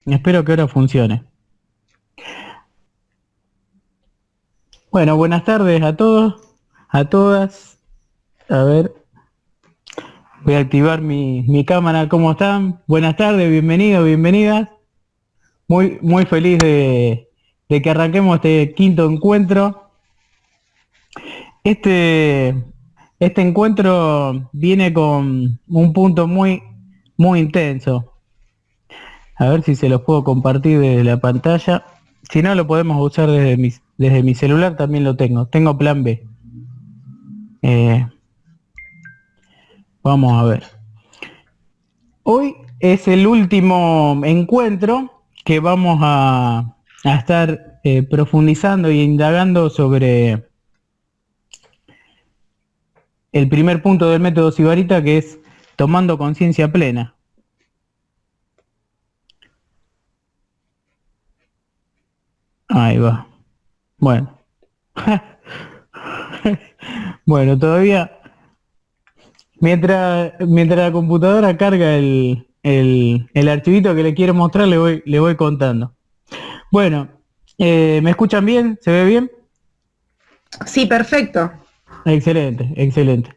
Espero que ahora funcione. Bueno, buenas tardes a todos, a todas. A ver, voy a activar mi cámara. ¿Cómo están? Buenas tardes, bienvenidos, bienvenidas. Muy feliz de que arranquemos este quinto encuentro. Este, este encuentro viene con un punto muy intenso. A ver si se los puedo compartir desde la pantalla. Si no, lo podemos usar desde mi celular, también lo tengo. Tengo plan B. Eh, Vamos a ver. Hoy es el último encuentro que vamos a estar profundizando y indagando sobre el primer punto del método Sibarita, que es tomando conciencia plena. Ahí va. Bueno. Bueno, todavía, mientras la computadora carga el archivito que le quiero mostrar, le voy contando. Bueno, ¿me escuchan bien? ¿Se ve bien? Sí, perfecto. Excelente, excelente.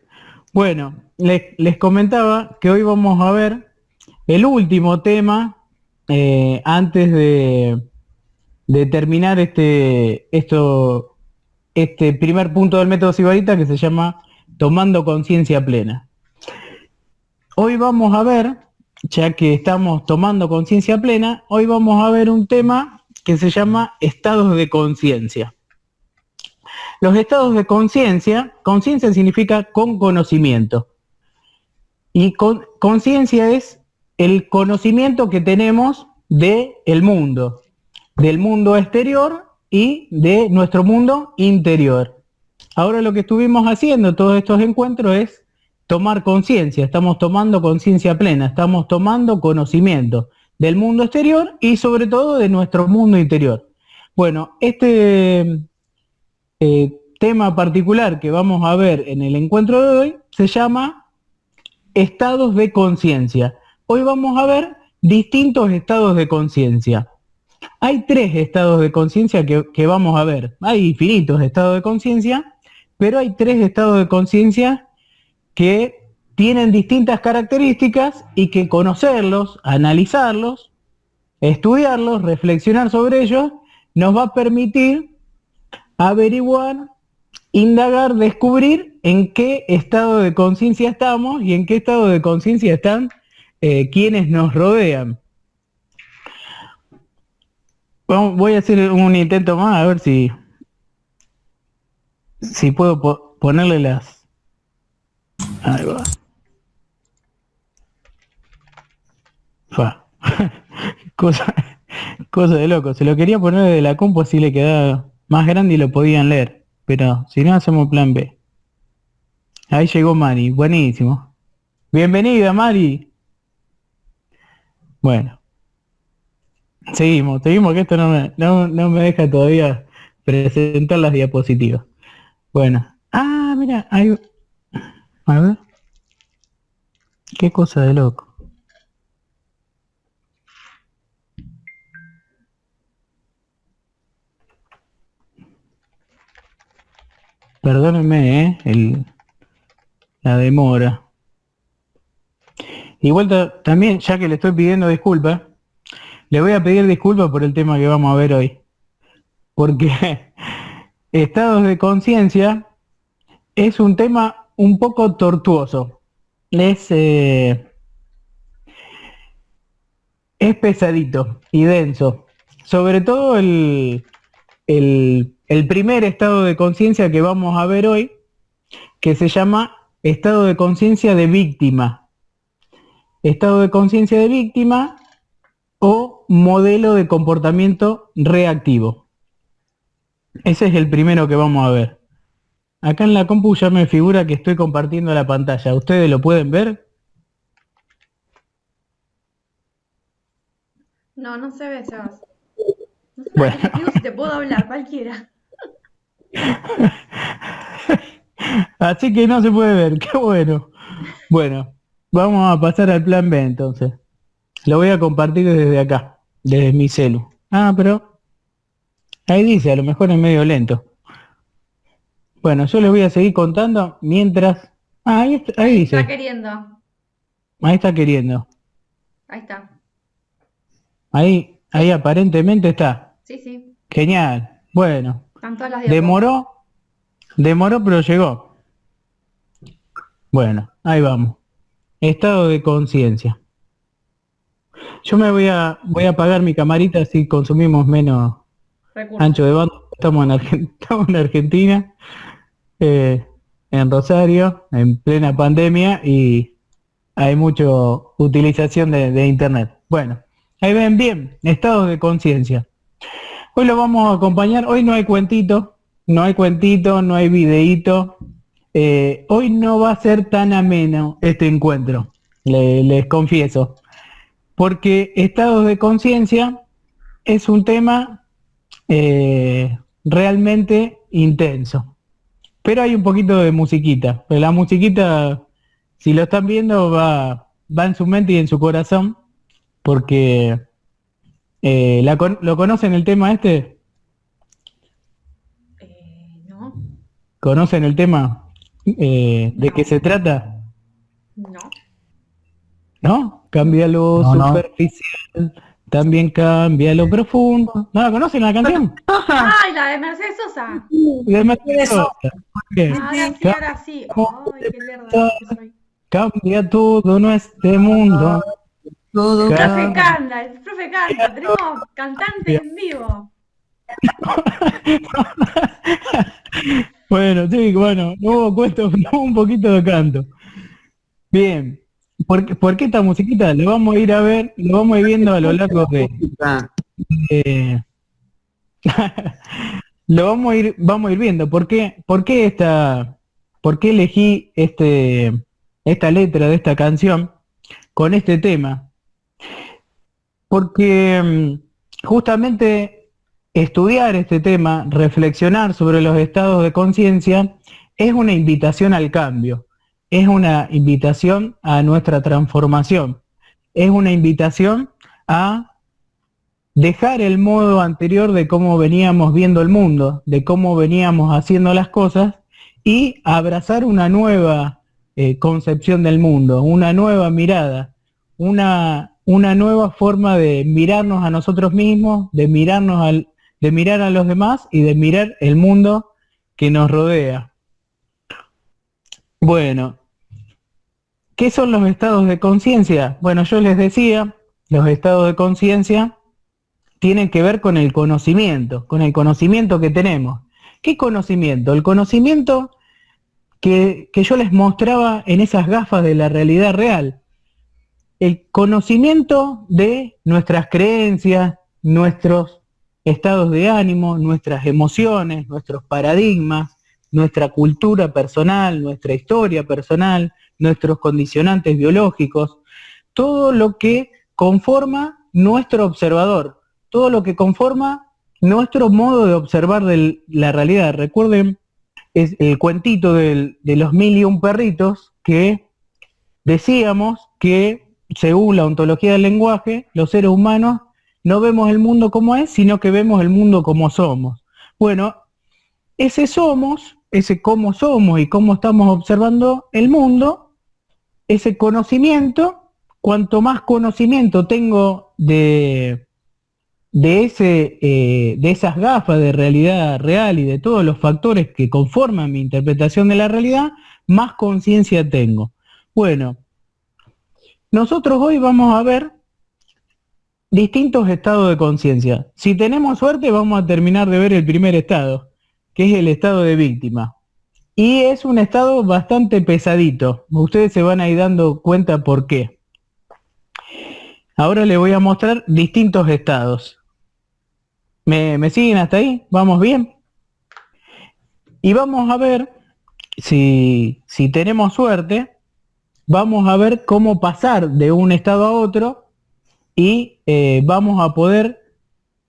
Bueno, les comentaba que hoy vamos a ver el último tema antes de terminar este primer punto del método Sibarita, que se llama tomando conciencia plena. Hoy vamos a ver, ya que estamos tomando conciencia plena, hoy vamos a ver un tema que se llama estados de conciencia. Los estados de conciencia, conciencia significa con conocimiento. Y conciencia es el conocimiento que tenemos del mundo exterior y de nuestro mundo interior. Ahora lo que estuvimos haciendo todos estos encuentros es tomar conciencia, estamos tomando conciencia plena, estamos tomando conocimiento del mundo exterior y sobre todo de nuestro mundo interior. Bueno, este tema particular que vamos a ver en el encuentro de hoy se llama estados de conciencia. Hoy vamos a ver distintos estados de conciencia. Hay tres estados de conciencia que vamos a ver. Hay infinitos estados de conciencia, pero hay tres estados de conciencia que tienen distintas características y que conocerlos, analizarlos, estudiarlos, reflexionar sobre ellos, nos va a permitir averiguar, indagar, descubrir en qué estado de conciencia estamos y en qué estado de conciencia están quienes nos rodean. Voy a hacer un intento más a ver si puedo ponerle las... Ahí va. Fa. Cosa, cosa de loco. Se lo quería poner desde la compu así le quedaba más grande y lo podían leer. Pero si no, hacemos plan B. Ahí llegó Mari. Buenísimo. Bienvenida, Mari. Bueno, seguimos que esto no me deja todavía presentar las diapositivas. Bueno. Ah, mira, hay... A ver. Qué cosa de loco. Perdónenme, la demora. Igual también, ya que le estoy pidiendo disculpas, le voy a pedir disculpas por el tema que vamos a ver hoy. Porque estados de conciencia es un tema un poco tortuoso. Es pesadito y denso. Sobre todo el primer estado de conciencia que vamos a ver hoy, que se llama estado de conciencia de víctima. Estado de conciencia de víctima o modelo de comportamiento reactivo. Ese es el primero que vamos a ver. Acá en la compu ya me figura que estoy compartiendo la pantalla. ¿Ustedes lo pueden ver? No, no se ve, Sebas. No se ve. Bueno. Digo si te puedo hablar, cualquiera. Así que no se puede ver, qué bueno. Bueno, vamos a pasar al plan B entonces. Lo voy a compartir desde acá. desde mi celu. Ah, pero ahí dice, a lo mejor es medio lento. Bueno, yo les voy a seguir contando mientras... Ah, ahí Está dice, queriendo. ahí está queriendo. Ahí está. Ahí aparentemente está. Sí, sí. Genial. Bueno, Están todas las de a poco. demoró, pero llegó. Bueno, ahí vamos. Estado de conciencia. Yo voy a apagar mi camarita así consumimos menos Recursos. ancho de banda. Estamos en Argentina, en Rosario, en plena pandemia y hay mucha utilización de internet. Bueno, ahí ven bien, estados de conciencia. Hoy lo vamos a acompañar, hoy no hay cuentito, no hay videíto. Hoy no va a ser tan ameno este encuentro, les confieso, porque estados de conciencia es un tema realmente intenso. Pero hay un poquito de musiquita. Pero la musiquita, si lo están viendo, va en su mente y en su corazón, porque ¿lo conocen el tema este? No. ¿Conocen el tema? ¿De qué se trata? No. ¿No? Cambia lo No. superficial, también cambia lo profundo. ¿No la conocen la canción? ¡Ay, la de Mercedes Sosa! De Mercedes Sosa. Bien. Ahora sí. ¡Ay, qué lerda que soy! Cambia todo nuestro mundo. Todo El profe Cambia. canta, el profe canta. Tenemos cantantes en vivo. Bueno, sí, bueno, no hubo cuento, no hubo un poquito de canto. Bien, ¿por qué esta musiquita? Lo vamos a ir a ver, lo vamos a ir viendo a lo largo de- lo vamos a ir viendo. ¿Por qué elegí esta letra de esta canción con este tema? Porque justamente estudiar este tema, reflexionar sobre los estados de conciencia, es una invitación al cambio, es una invitación a nuestra transformación, es una invitación a dejar el modo anterior de cómo veníamos viendo el mundo, de cómo veníamos haciendo las cosas y abrazar una nueva concepción del mundo, una nueva mirada, una nueva forma de mirarnos a nosotros mismos, de mirar a los demás y de mirar el mundo que nos rodea. Bueno, ¿qué son los estados de conciencia? Bueno, yo les decía, los estados de conciencia tienen que ver con el conocimiento que tenemos. ¿Qué conocimiento? El conocimiento que yo les mostraba en esas gafas de la realidad real. El conocimiento de nuestras creencias, nuestros estados de ánimo, nuestras emociones, nuestros paradigmas, nuestra cultura personal, nuestra historia personal, nuestros condicionantes biológicos, todo lo que conforma nuestro observador, todo lo que conforma nuestro modo de observar la realidad. Recuerden el cuentito de los 1001 perritos que decíamos que según la ontología del lenguaje, los seres humanos no vemos el mundo como es, sino que vemos el mundo como somos. Bueno, ese somos, ese cómo somos y cómo estamos observando el mundo, ese conocimiento, cuanto más conocimiento tengo de esas gafas de realidad real y de todos los factores que conforman mi interpretación de la realidad, más conciencia tengo. Bueno, nosotros hoy vamos a ver distintos estados de conciencia. Si tenemos suerte, vamos a terminar de ver el primer estado, que es el estado de víctima. Y es un estado bastante pesadito. Ustedes se van a ir dando cuenta por qué. Ahora les voy a mostrar distintos estados. ¿Me siguen hasta ahí? ¿Vamos bien? Y vamos a ver, si tenemos suerte, vamos a ver cómo pasar de un estado a otro y vamos a poder,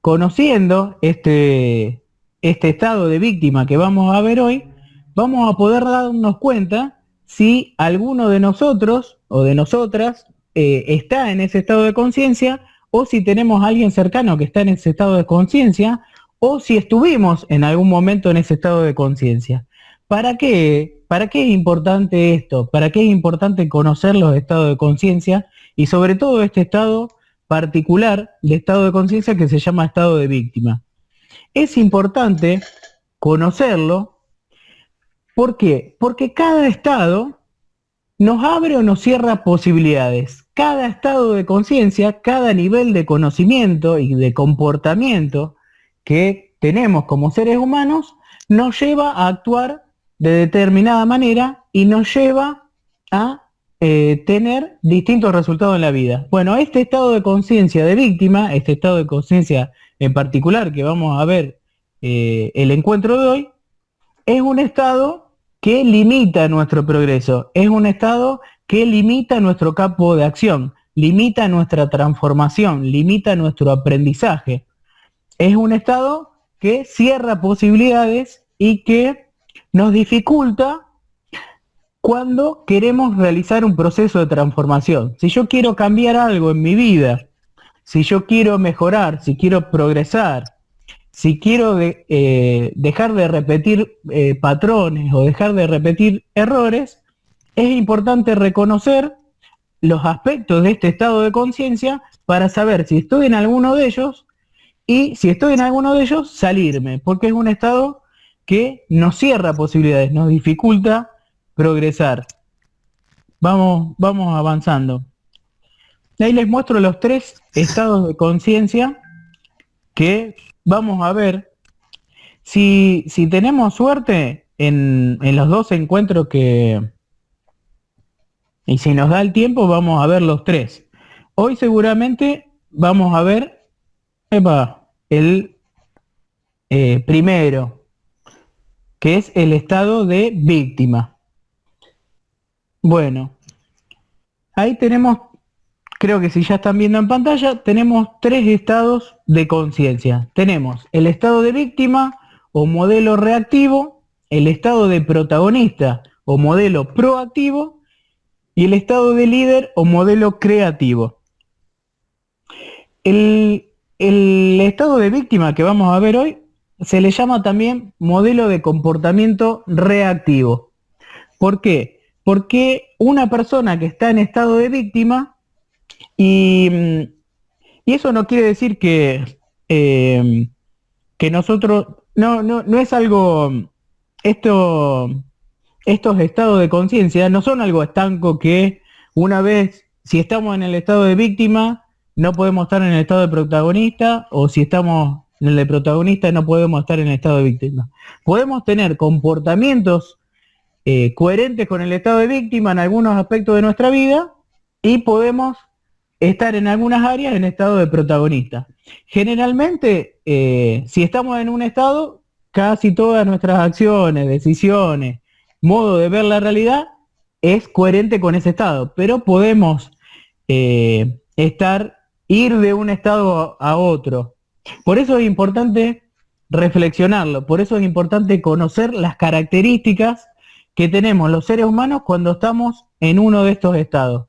conociendo este estado de víctima que vamos a ver hoy, vamos a poder darnos cuenta si alguno de nosotros o de nosotras está en ese estado de conciencia o si tenemos a alguien cercano que está en ese estado de conciencia, o si estuvimos en algún momento en ese estado de conciencia. ¿Para qué? ¿Para qué es importante esto? ¿Para qué es importante conocer los estados de conciencia y sobre todo este estado particular de estado de conciencia que se llama estado de víctima? Es importante conocerlo. ¿Por qué? Porque cada estado nos abre o nos cierra posibilidades. Cada estado de conciencia, cada nivel de conocimiento y de comportamiento que tenemos como seres humanos, nos lleva a actuar de determinada manera y nos lleva a tener distintos resultados en la vida. Bueno, este estado de conciencia de víctima, este estado de conciencia en particular que vamos a ver el encuentro de hoy, es un estado que limita nuestro progreso, es un estado que limita nuestro campo de acción, limita nuestra transformación, limita nuestro aprendizaje. Es un estado que cierra posibilidades y que nos dificulta cuando queremos realizar un proceso de transformación. Si yo quiero cambiar algo en mi vida, si yo quiero mejorar, si quiero progresar, si quiero dejar de repetir patrones o dejar de repetir errores, es importante reconocer los aspectos de este estado de conciencia para saber si estoy en alguno de ellos y si estoy en alguno de ellos, salirme, porque es un estado que nos cierra posibilidades, nos dificulta progresar. Vamos avanzando. Ahí les muestro los 3 estados de conciencia que vamos a ver. Si tenemos suerte en los 2 encuentros y si nos da el tiempo, vamos a ver los 3. Hoy seguramente vamos a ver el primero, que es el estado de víctima. Bueno, ahí tenemos, creo que si ya están viendo en pantalla, tenemos 3 estados de conciencia. Tenemos el estado de víctima o modelo reactivo, el estado de protagonista o modelo proactivo y el estado de líder o modelo creativo. El estado de víctima que vamos a ver hoy se le llama también modelo de comportamiento reactivo. ¿Por qué? Porque una persona que está en estado de víctima, y eso no quiere decir que nosotros, no es algo, estos estados de conciencia no son algo estanco que una vez, si estamos en el estado de víctima, no podemos estar en el estado de protagonista, o si estamos en el de protagonista, no podemos estar en el estado de víctima. Podemos tener comportamientos coherentes con el estado de víctima en algunos aspectos de nuestra vida y podemos estar en algunas áreas en estado de protagonista. Generalmente, si estamos en un estado, casi todas nuestras acciones, decisiones, modo de ver la realidad es coherente con ese estado, pero podemos ir de un estado a otro. Por eso es importante reflexionarlo, por eso es importante conocer las características que tenemos los seres humanos cuando estamos en uno de estos estados,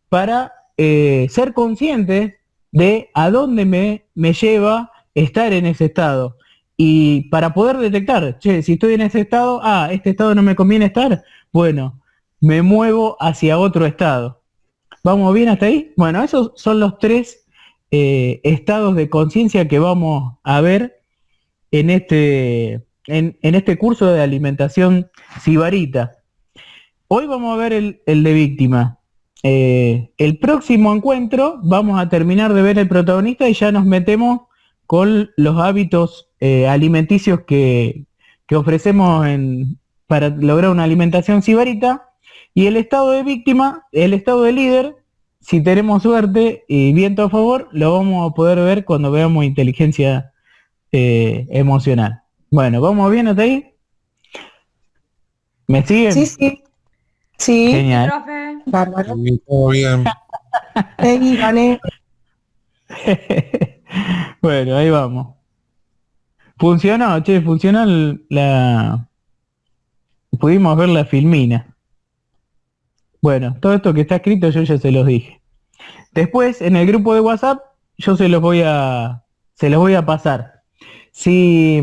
para ser conscientes de a dónde me lleva estar en ese estado, y para poder detectar, si estoy en ese estado, este estado no me conviene estar, bueno, me muevo hacia otro estado. ¿Vamos bien hasta ahí? Bueno, esos son los 3 estados de conciencia que vamos a ver en este curso de alimentación sibarita. Hoy vamos a ver el de víctima. El próximo encuentro vamos a terminar de ver el protagonista y ya nos metemos con los hábitos alimenticios que ofrecemos para lograr una alimentación sibarita. Y el estado de víctima, el estado de líder, si tenemos suerte y viento a favor, lo vamos a poder ver cuando veamos inteligencia emocional. Bueno, ¿vamos bien hasta ahí? ¿Me siguen? Sí. Genial. Profe. Bárbaro. Todo bien. Gané. Bueno, ahí vamos. Funcionó, funcionó pudimos ver la filmina. Bueno, todo esto que está escrito yo ya se los dije. Después, en el grupo de WhatsApp, yo se los voy a pasar. Si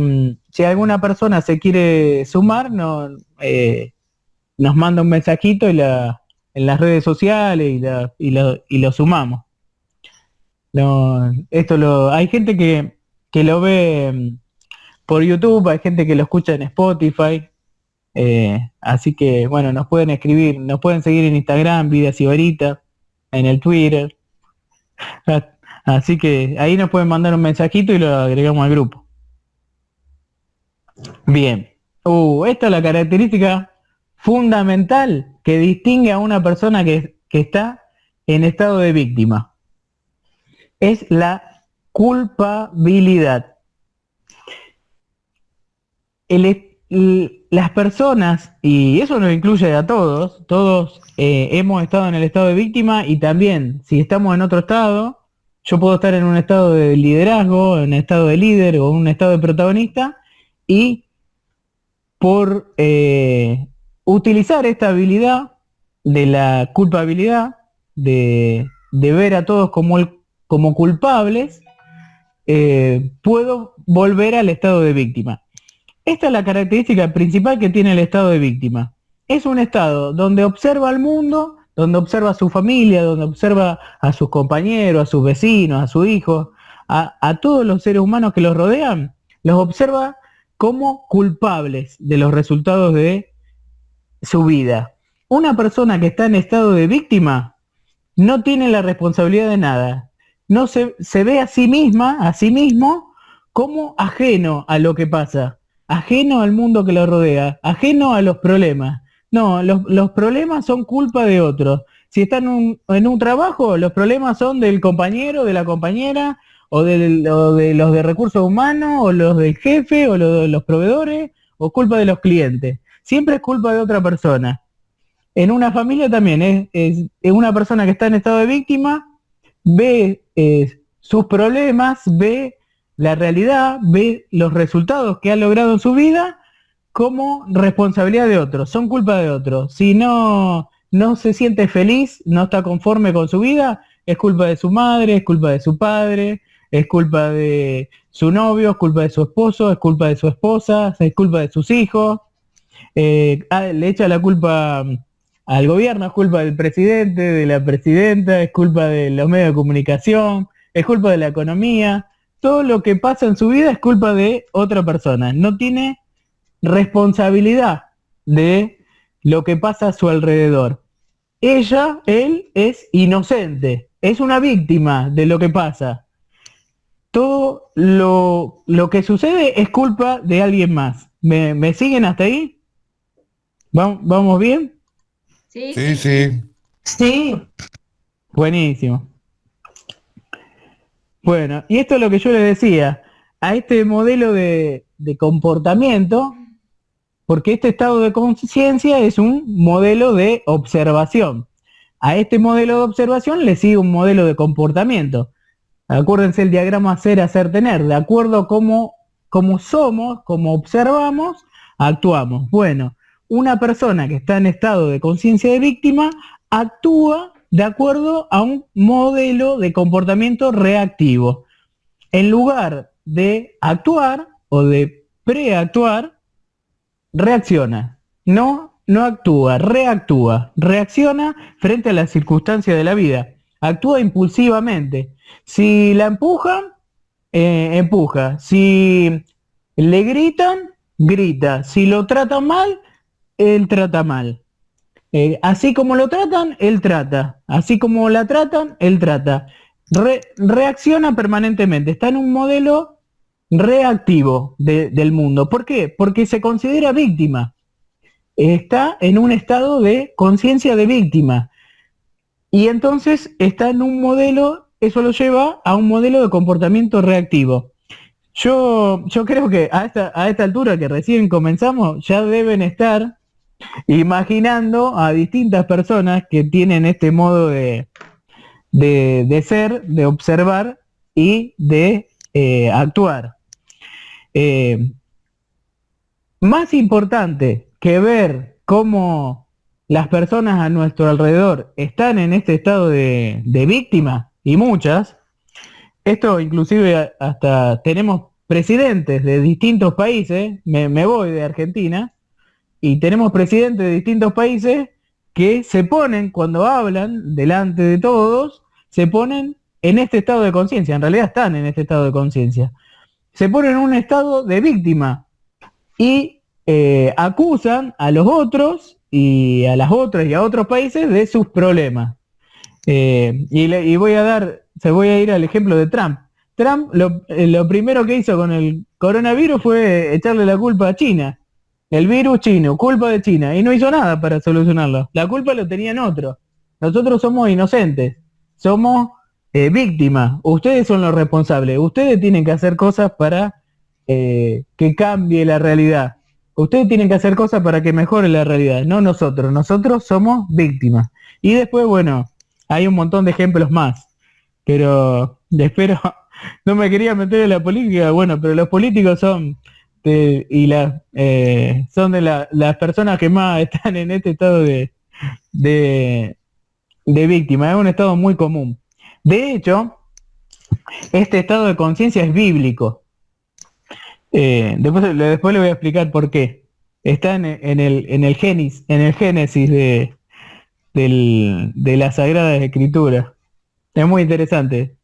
alguna persona se quiere sumar, nos manda un mensajito en las redes sociales y lo sumamos. No, hay gente que lo ve por YouTube, hay gente que lo escucha en Spotify, así que bueno, nos pueden escribir, nos pueden seguir en Instagram, Vida Sibarita, en el Twitter, así que ahí nos pueden mandar un mensajito y lo agregamos al grupo. Bien, esta es la característica fundamental que distingue a una persona que está en estado de víctima. Es la culpabilidad. Las personas, y eso nos incluye a todos hemos estado en el estado de víctima, y también si estamos en otro estado, yo puedo estar en un estado de liderazgo, en un estado de líder o en un estado de protagonista, y por utilizar esta habilidad de la culpabilidad, de ver a todos como culpables, puedo volver al estado de víctima. Esta es la característica principal que tiene el estado de víctima. Es un estado donde observa al mundo, donde observa a su familia, donde observa a sus compañeros, a sus vecinos, a sus hijos, a todos los seres humanos que los rodean, los observa como culpables de los resultados de su vida. Una persona que está en estado de víctima no tiene la responsabilidad de nada. No se ve a sí misma, a sí mismo, como ajeno a lo que pasa, ajeno al mundo que lo rodea, ajeno a los problemas. No, los problemas son culpa de otros. Si están en un trabajo, los problemas son del compañero, de la compañera, o de los de recursos humanos, o los del jefe, o los de los proveedores, o culpa de los clientes. Siempre es culpa de otra persona. En una familia también es una persona que está en estado de víctima, ve sus problemas, ve la realidad, ve los resultados que ha logrado en su vida como responsabilidad de otros, son culpa de otros. Si no se siente feliz, no está conforme con su vida, es culpa de su madre, es culpa de su padre, es culpa de su novio, es culpa de su esposo, es culpa de su esposa, es culpa de sus hijos, le echa la culpa al gobierno, es culpa del presidente, de la presidenta, es culpa de los medios de comunicación, es culpa de la economía. Todo lo que pasa en su vida es culpa de otra persona. No tiene responsabilidad de lo que pasa a su alrededor. Él es inocente, es una víctima de lo que pasa. Todo lo que sucede es culpa de alguien más. ¿Me siguen hasta ahí? ¿Vamos bien? Sí, Sí, sí. Sí, Buenísimo. Bueno, y esto es lo que yo les decía, a este modelo de comportamiento, porque este estado de conciencia es un modelo de observación. A este modelo de observación le sigue un modelo de comportamiento. Acuérdense el diagrama ser, hacer, tener. De acuerdo a cómo somos, cómo observamos, actuamos. Bueno, una persona que está en estado de conciencia de víctima actúa de acuerdo a un modelo de comportamiento reactivo. En lugar de actuar o de preactuar, reacciona. No actúa, reactúa. Reacciona frente a las circunstancias de la vida. Actúa impulsivamente. Si la empujan, empuja. Si le gritan, grita. Si lo tratan mal, él trata mal. Así como lo tratan, él trata. Así como la tratan, él trata. Reacciona permanentemente. Está en un modelo reactivo del mundo. ¿Por qué? Porque se considera víctima. Está en un estado de conciencia de víctima. Y entonces está en un modelo, eso lo lleva a un modelo de comportamiento reactivo. Yo creo que a esta altura que recién comenzamos, ya deben estar imaginando a distintas personas que tienen este modo de ser, de observar y de actuar. Más importante que ver cómo las personas a nuestro alrededor están en este estado de víctima, y muchas, esto inclusive hasta tenemos presidentes de distintos países, me voy de Argentina, y tenemos presidentes de distintos países que se ponen, cuando hablan delante de todos, se ponen en este estado de conciencia, en realidad están en este estado de conciencia, se ponen en un estado de víctima y acusan a los otros y a las otras y a otros países de sus problemas. Y se voy a ir al ejemplo de Trump. Trump lo primero que hizo con el coronavirus fue echarle la culpa a China. El virus chino, culpa de China, y no hizo nada para solucionarlo. La culpa lo tenían otros. Nosotros somos inocentes, somos víctimas. Ustedes son los responsables. Ustedes tienen que hacer cosas para que cambie la realidad. Ustedes tienen que hacer cosas para que mejore la realidad, no nosotros. Nosotros somos víctimas. Y después, bueno, hay un montón de ejemplos más. Pero espero, no me quería meter en la política, bueno, pero los políticos son son de las personas que más están en este estado de, de víctima. Es un estado muy común. De hecho, este estado de conciencia es bíblico. Después le voy a explicar por qué. Está en el Génesis de la Sagrada Escritura. Es muy interesante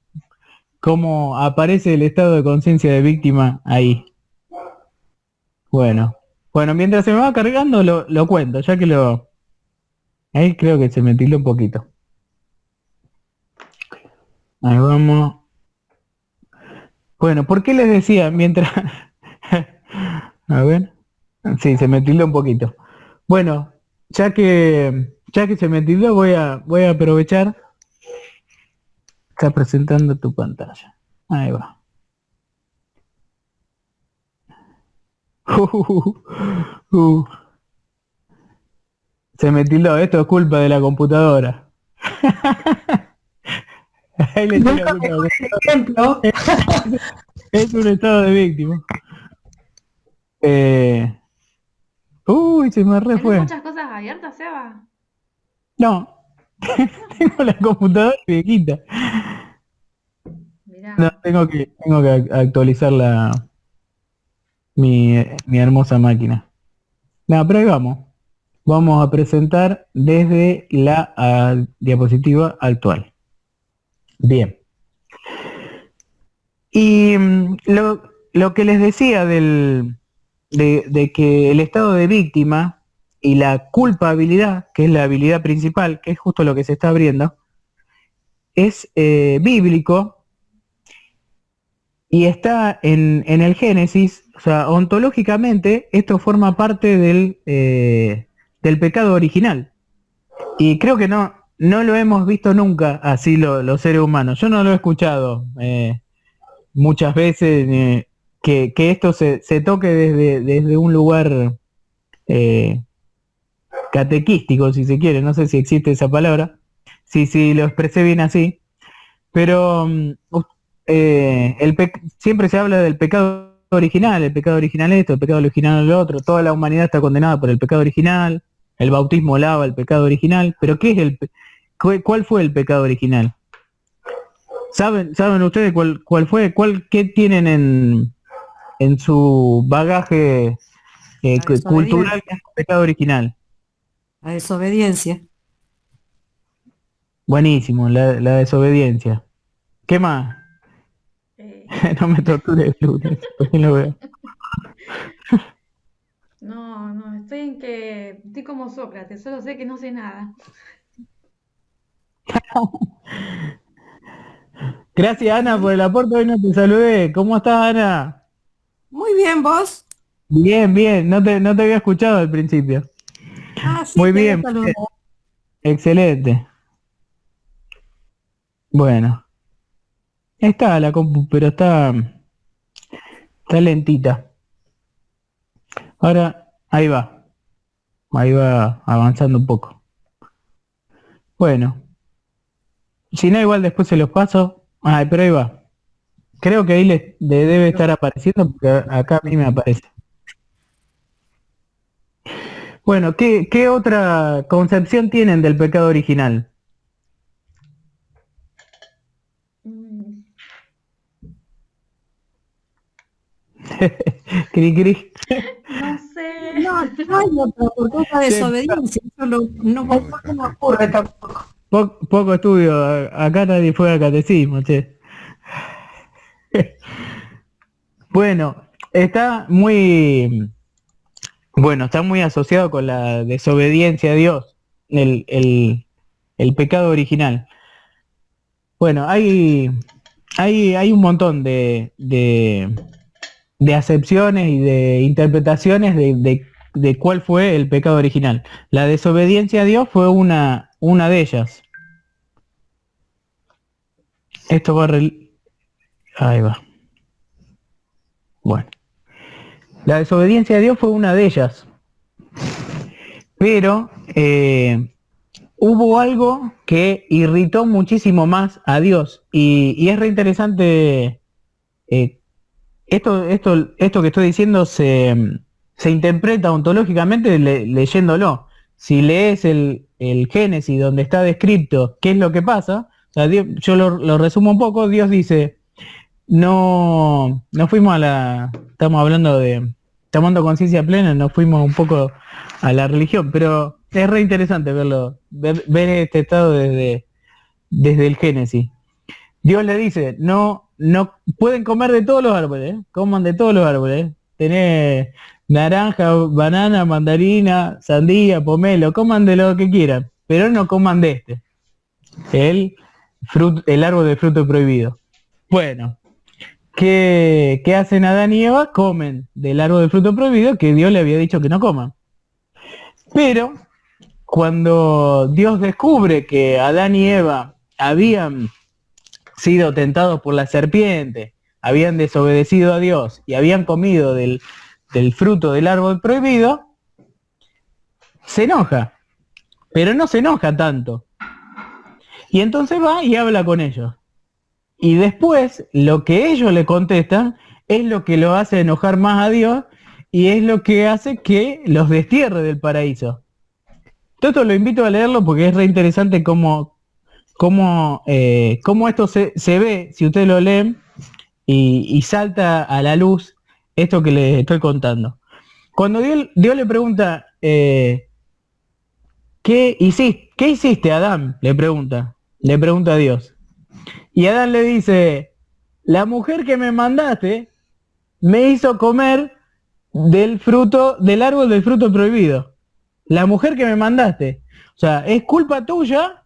cómo aparece el estado de conciencia de víctima ahí. Bueno, mientras se me va cargando lo cuento, ya que ahí creo que se me tildó un poquito. Ahí vamos. Bueno, ¿por qué les decía mientras... A ver. Sí, se me tildó un poquito. Bueno, ya que se me tildó, voy a aprovechar. Está presentando tu pantalla. Ahí va. Se me tildó, esto es culpa de la computadora. Ahí le eché la culpa a la ejemplo. Es un estado de víctima. Se me re ¿Tienes fue. muchas cosas abiertas, Seba? No, tengo la computadora viejita. Mirá. No, tengo que actualizar mi hermosa máquina. No, pero ahí vamos. Vamos a presentar desde la diapositiva actual. Bien. Y lo que les decía de que el estado de víctima y la culpabilidad, que es la habilidad principal, que es justo lo que se está abriendo, es bíblico y está en el Génesis. O sea, ontológicamente esto forma parte del pecado original. Y creo que no lo hemos visto nunca así los seres humanos. Yo no lo he escuchado muchas veces que esto se toque desde un lugar catequístico, si se quiere. No sé si existe esa palabra. Si lo expresé bien así. Pero siempre se habla del pecado original, el pecado original esto, el pecado original lo otro. Toda la humanidad está condenada por el pecado original. El bautismo lava el pecado original. Pero ¿qué es cuál fue el pecado original? ¿Saben ustedes cuál fue? ¿Qué tienen en su bagaje cultural que es el pecado original? La desobediencia. Buenísimo, la desobediencia. ¿Qué más? Eh, No me tortures, Lunes, porque lo veo. no, estoy como Sócrates, solo sé que no sé nada. Gracias, Ana, por el aporte. Hoy no te saludé. ¿Cómo estás, Ana? Muy bien, ¿vos? Bien. No te había escuchado al principio. Sí, Muy te había bien. saludado. Excelente. Bueno. Está la compu, pero está lentita. Ahora, ahí va. Ahí va avanzando un poco. Bueno. Si no, igual después se los paso. Ay, pero ahí va. Creo que ahí le debe estar apareciendo porque acá a mí me aparece. Bueno, ¿qué otra concepción tienen del pecado original? Mm, Cri, cri. No sé. No, no hay otra, porque otra desobediencia. Yo no No se me ocurre tampoco. Poco estudio, acá nadie fue al catecismo, che. Bueno, está muy asociado con la desobediencia a Dios, el pecado original. Bueno, hay un montón de acepciones y de interpretaciones de cuál fue el pecado original. La desobediencia a Dios fue una de ellas. Esto va ahí va. Bueno, la desobediencia a Dios fue una de ellas. Pero hubo algo que irritó muchísimo más a Dios. Y es re interesante. Esto que estoy diciendo se interpreta ontológicamente leyéndolo. Si lees el Génesis donde está descrito qué es lo que pasa, o sea, yo lo resumo un poco. Dios dice, no fuimos estamos tomando conciencia plena, nos fuimos un poco a la religión, pero es re interesante ver este estado desde el Génesis. Dios le dice, no pueden comer de todos los árboles, coman de todos los árboles, tenés naranja, banana, mandarina, sandía, pomelo, coman de lo que quieran, pero no coman de el árbol del fruto prohibido. Bueno, ¿qué hacen Adán y Eva? Comen del árbol del fruto prohibido que Dios le había dicho que no coman. Pero cuando Dios descubre que Adán y Eva habían sido tentados por la serpiente, habían desobedecido a Dios y habían comido del fruto del árbol prohibido, se enoja, pero no se enoja tanto. Y entonces va y habla con ellos. Y después lo que ellos le contestan es lo que lo hace enojar más a Dios y es lo que hace que los destierre del paraíso. Todo esto lo invito a leerlo porque es re interesante cómo esto se ve, si ustedes lo leen, y salta a la luz esto que les estoy contando. Cuando Dios le pregunta, ¿qué hiciste, Adán? Le pregunta a Dios. Y Adán le dice, la mujer que me mandaste me hizo comer del árbol del fruto prohibido. La mujer que me mandaste. O sea, es culpa tuya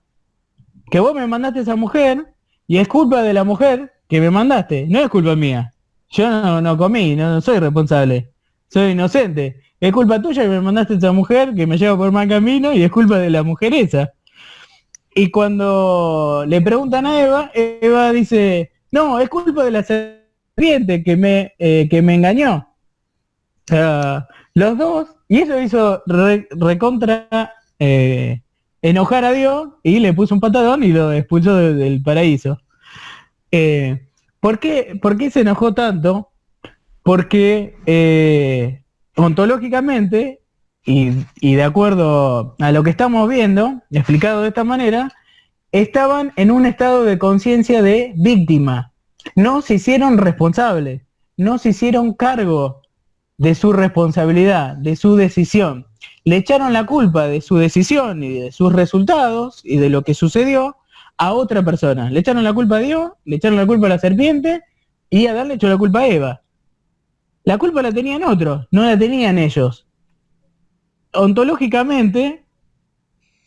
que vos me mandaste a esa mujer y es culpa de la mujer que me mandaste. No es culpa mía. Yo no comí, no soy responsable. Soy inocente. Es culpa tuya que me mandaste a esa mujer que me lleva por mal camino y es culpa de la mujer esa. Y cuando le preguntan a Eva dice, no, es culpa de la serpiente que me engañó. O sea, los dos, y eso hizo recontra enojar a Dios y le puso un patadón y lo expulsó del paraíso. ¿Por qué se enojó tanto? Porque ontológicamente y de acuerdo a lo que estamos viendo, explicado de esta manera, estaban en un estado de conciencia de víctima. No se hicieron responsables, no se hicieron cargo de su responsabilidad, de su decisión. Le echaron la culpa de su decisión y de sus resultados y de lo que sucedió a otra persona. Le echaron la culpa a Dios, le echaron la culpa a la serpiente y a Adán le echó la culpa a Eva. La culpa la tenían otros, no la tenían ellos. Ontológicamente,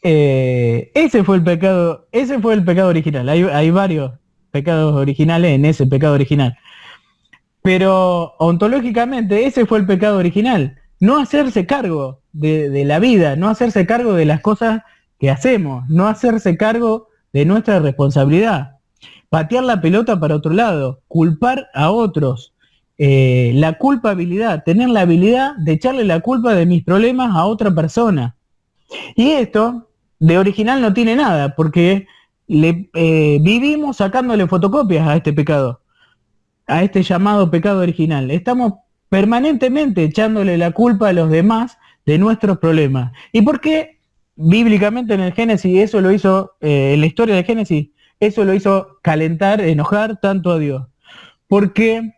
ese fue el pecado original. Hay varios pecados originales en ese pecado original. Pero ontológicamente ese fue el pecado original. No hacerse cargo de la vida, no hacerse cargo de las cosas que hacemos, no hacerse cargo de nuestra responsabilidad. Patear la pelota para otro lado, culpar a otros. La culpabilidad, tener la habilidad de echarle la culpa de mis problemas a otra persona. Y esto de original no tiene nada, porque vivimos sacándole fotocopias a este pecado, a este llamado pecado original. Estamos permanentemente echándole la culpa a los demás de nuestros problemas. ¿Y por qué bíblicamente en el Génesis eso lo hizo, en la historia del Génesis, eso lo hizo calentar, enojar tanto a Dios? Porque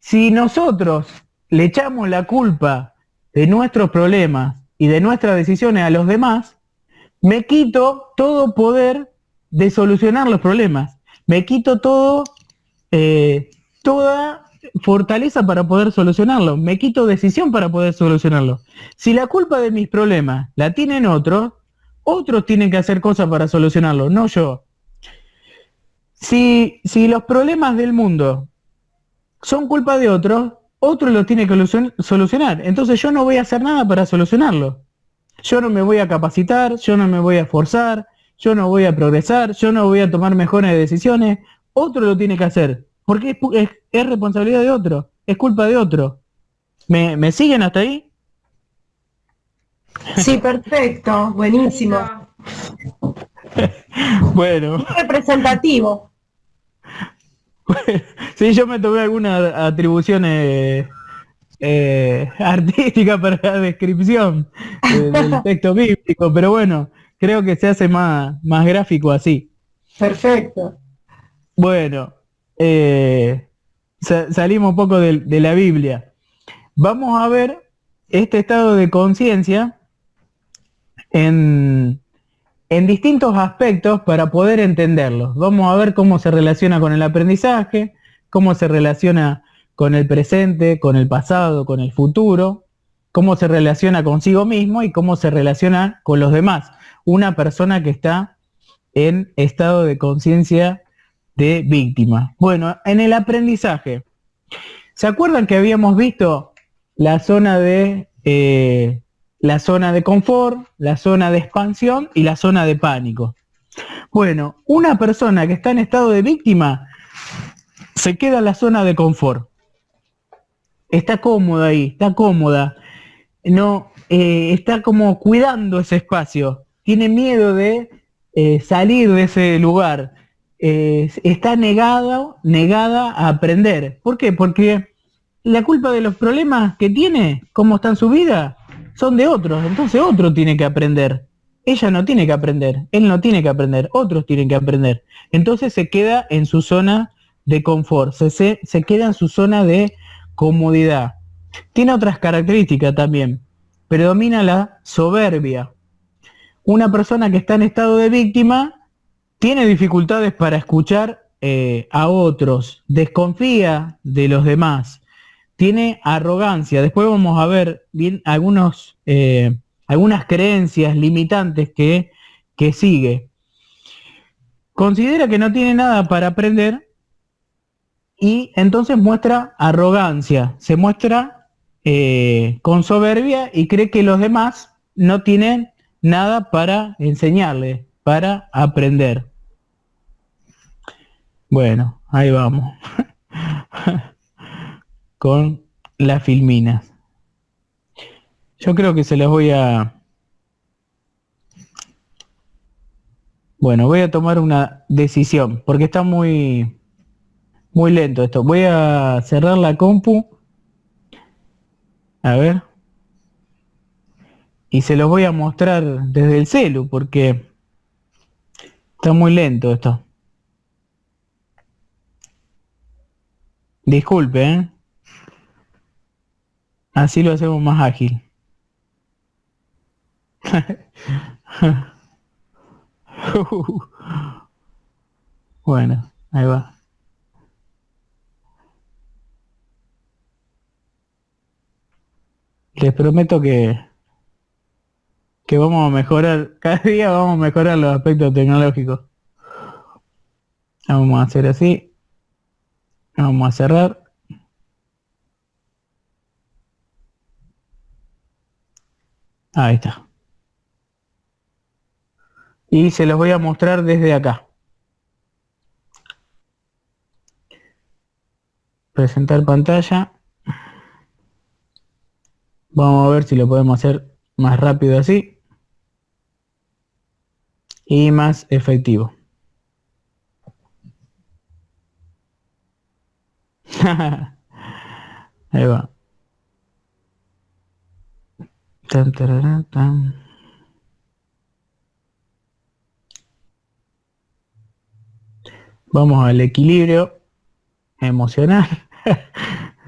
Si nosotros le echamos la culpa de nuestros problemas y de nuestras decisiones a los demás, me quito todo poder de solucionar los problemas. Me quito toda fortaleza para poder solucionarlo. Me quito decisión para poder solucionarlo. Si la culpa de mis problemas la tienen otros tienen que hacer cosas para solucionarlo, no yo. Si los problemas del mundo son culpa de otros los tiene que solucionar. Entonces yo no voy a hacer nada para solucionarlo. Yo no me voy a capacitar, yo no me voy a esforzar, yo no voy a progresar, yo no voy a tomar mejores decisiones. Otro lo tiene que hacer, porque es responsabilidad de otro, es culpa de otro. ¿Me siguen hasta ahí? Sí, perfecto, buenísimo. Listo. Bueno, Muy representativo. sí, yo me tomé algunas atribuciones artísticas para la descripción del texto bíblico, pero bueno, creo que se hace más gráfico así. Perfecto. Bueno, salimos un poco de la Biblia. Vamos a ver este estado de conciencia en distintos aspectos para poder entenderlos. Vamos a ver cómo se relaciona con el aprendizaje, cómo se relaciona con el presente, con el pasado, con el futuro, cómo se relaciona consigo mismo y cómo se relaciona con los demás. Una persona que está en estado de conciencia de víctima. Bueno, en el aprendizaje, ¿se acuerdan que habíamos visto la zona de confort, la zona de expansión y la zona de pánico? Bueno, una persona que está en estado de víctima se queda en la zona de confort. Está cómoda ahí, está cómoda. No, está como cuidando ese espacio. Tiene miedo de salir de ese lugar. Está negada a aprender. ¿Por qué? Porque la culpa de los problemas que tiene, cómo está en su vida, son de otros. Entonces otro tiene que aprender. Ella no tiene que aprender, él no tiene que aprender, otros tienen que aprender. Entonces se queda en su zona de confort, se queda en su zona de comodidad. Tiene otras características también. Predomina la soberbia. Una persona que está en estado de víctima tiene dificultades para escuchar a otros, desconfía de los demás, tiene arrogancia. Después vamos a ver bien algunas creencias limitantes que sigue. Considera que no tiene nada para aprender y entonces muestra arrogancia, se muestra con soberbia y cree que los demás no tienen nada para enseñarle, para aprender. Bueno, ahí vamos. Con las filminas. Yo creo que se las voy a... Bueno, voy a tomar una decisión, porque está muy lento esto. Voy a cerrar la compu. A ver. Y se los voy a mostrar desde el celu, porque está muy lento esto. Disculpe, ¿eh? Así lo hacemos más ágil. Bueno, ahí va. Les prometo que vamos a mejorar, cada día vamos a mejorar los aspectos tecnológicos. Vamos a hacer así. Vamos a cerrar. Ahí está. Y se los voy a mostrar desde acá. Presentar pantalla. Vamos a ver si lo podemos hacer más rápido así. Y más efectivo. Ahí va. Tan, tararán, tan. Vamos al equilibrio emocional.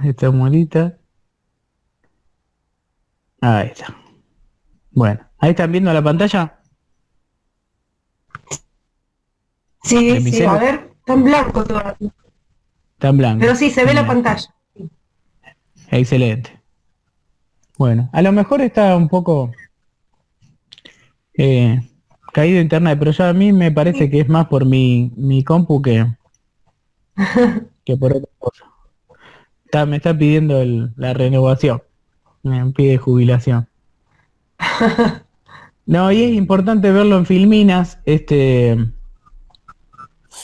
esta muelita. Ahí está. Bueno, ahí están viendo la pantalla. Sí, ¿De mi sí, celu? a ver, está en blanco todavía. Está en blanco. Pero sí, se ve la Bien. pantalla. Excelente. Bueno, a lo mejor está un poco caído internet, pero ya a mí me parece que es más por mi compu que por otra cosa. Me está pidiendo la renovación. Me pide jubilación. No, y es importante verlo en Filminas.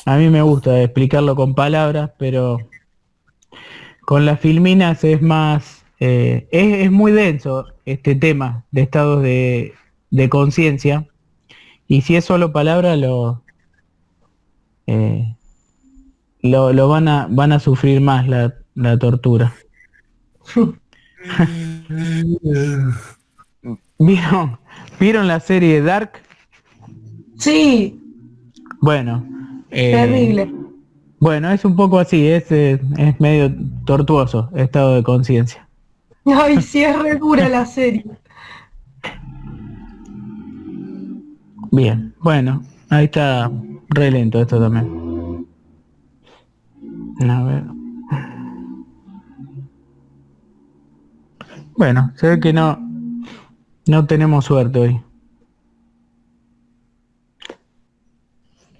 A mí me gusta explicarlo con palabras, pero con las Filminas es más, es muy denso este tema de estados de conciencia. Y si es solo palabra, eh, lo van a sufrir más la tortura. ¿Vieron? ¿Vieron la serie Dark? Sí, Bueno, terrible. bueno, es un poco así, es medio tortuoso estado de conciencia. Ay, sí, es re dura la serie. Bien, bueno, ahí está re lento esto también. A ver. Bueno, se ve que no tenemos suerte hoy.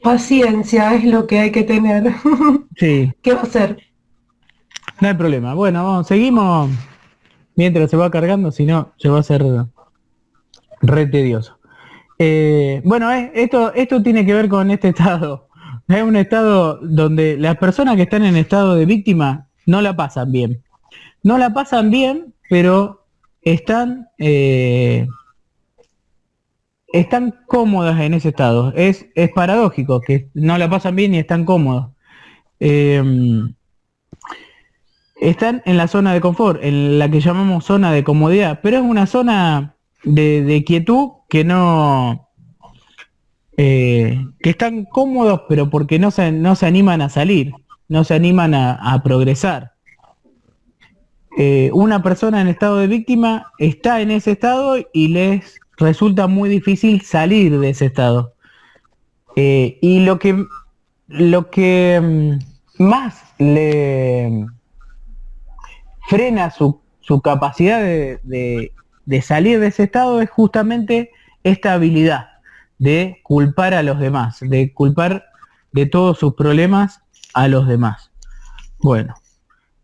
Paciencia es lo que hay que tener. Sí, ¿Qué va a hacer? no hay problema. Bueno, vamos, seguimos mientras se va cargando, si no, se va a hacer re tedioso. Bueno, esto tiene que ver con este estado. Es un estado donde las personas que están en estado de víctima no la pasan bien. No la pasan bien, pero están cómodas en ese estado. Es paradójico que no la pasan bien y están cómodos. Eh, Están en la zona de confort, en la que llamamos zona de comodidad, pero es una zona de quietud que no, que están cómodos, pero porque no se animan a salir, no se animan a progresar. Una persona en estado de víctima está en ese estado y les resulta muy difícil salir de ese estado. Y lo que más le frena su capacidad de salir de ese estado es justamente esta habilidad de culpar a los demás, de culpar de todos sus problemas a los demás. Bueno,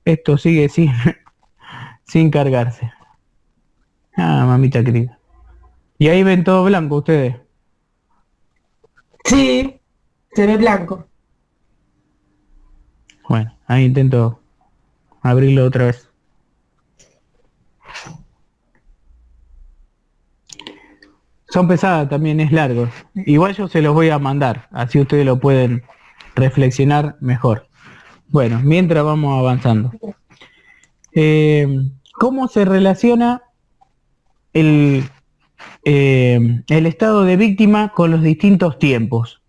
esto sigue sin cargarse. Ah, mamita querida. Y ahí ven todo blanco ustedes. Sí, se ve blanco. Bueno, ahí intento abrirlo otra vez. Son pesadas también, es largo. Igual yo se los voy a mandar, así ustedes lo pueden reflexionar mejor. Bueno, mientras vamos avanzando. ¿Cómo se relaciona el estado de víctima con los distintos tiempos?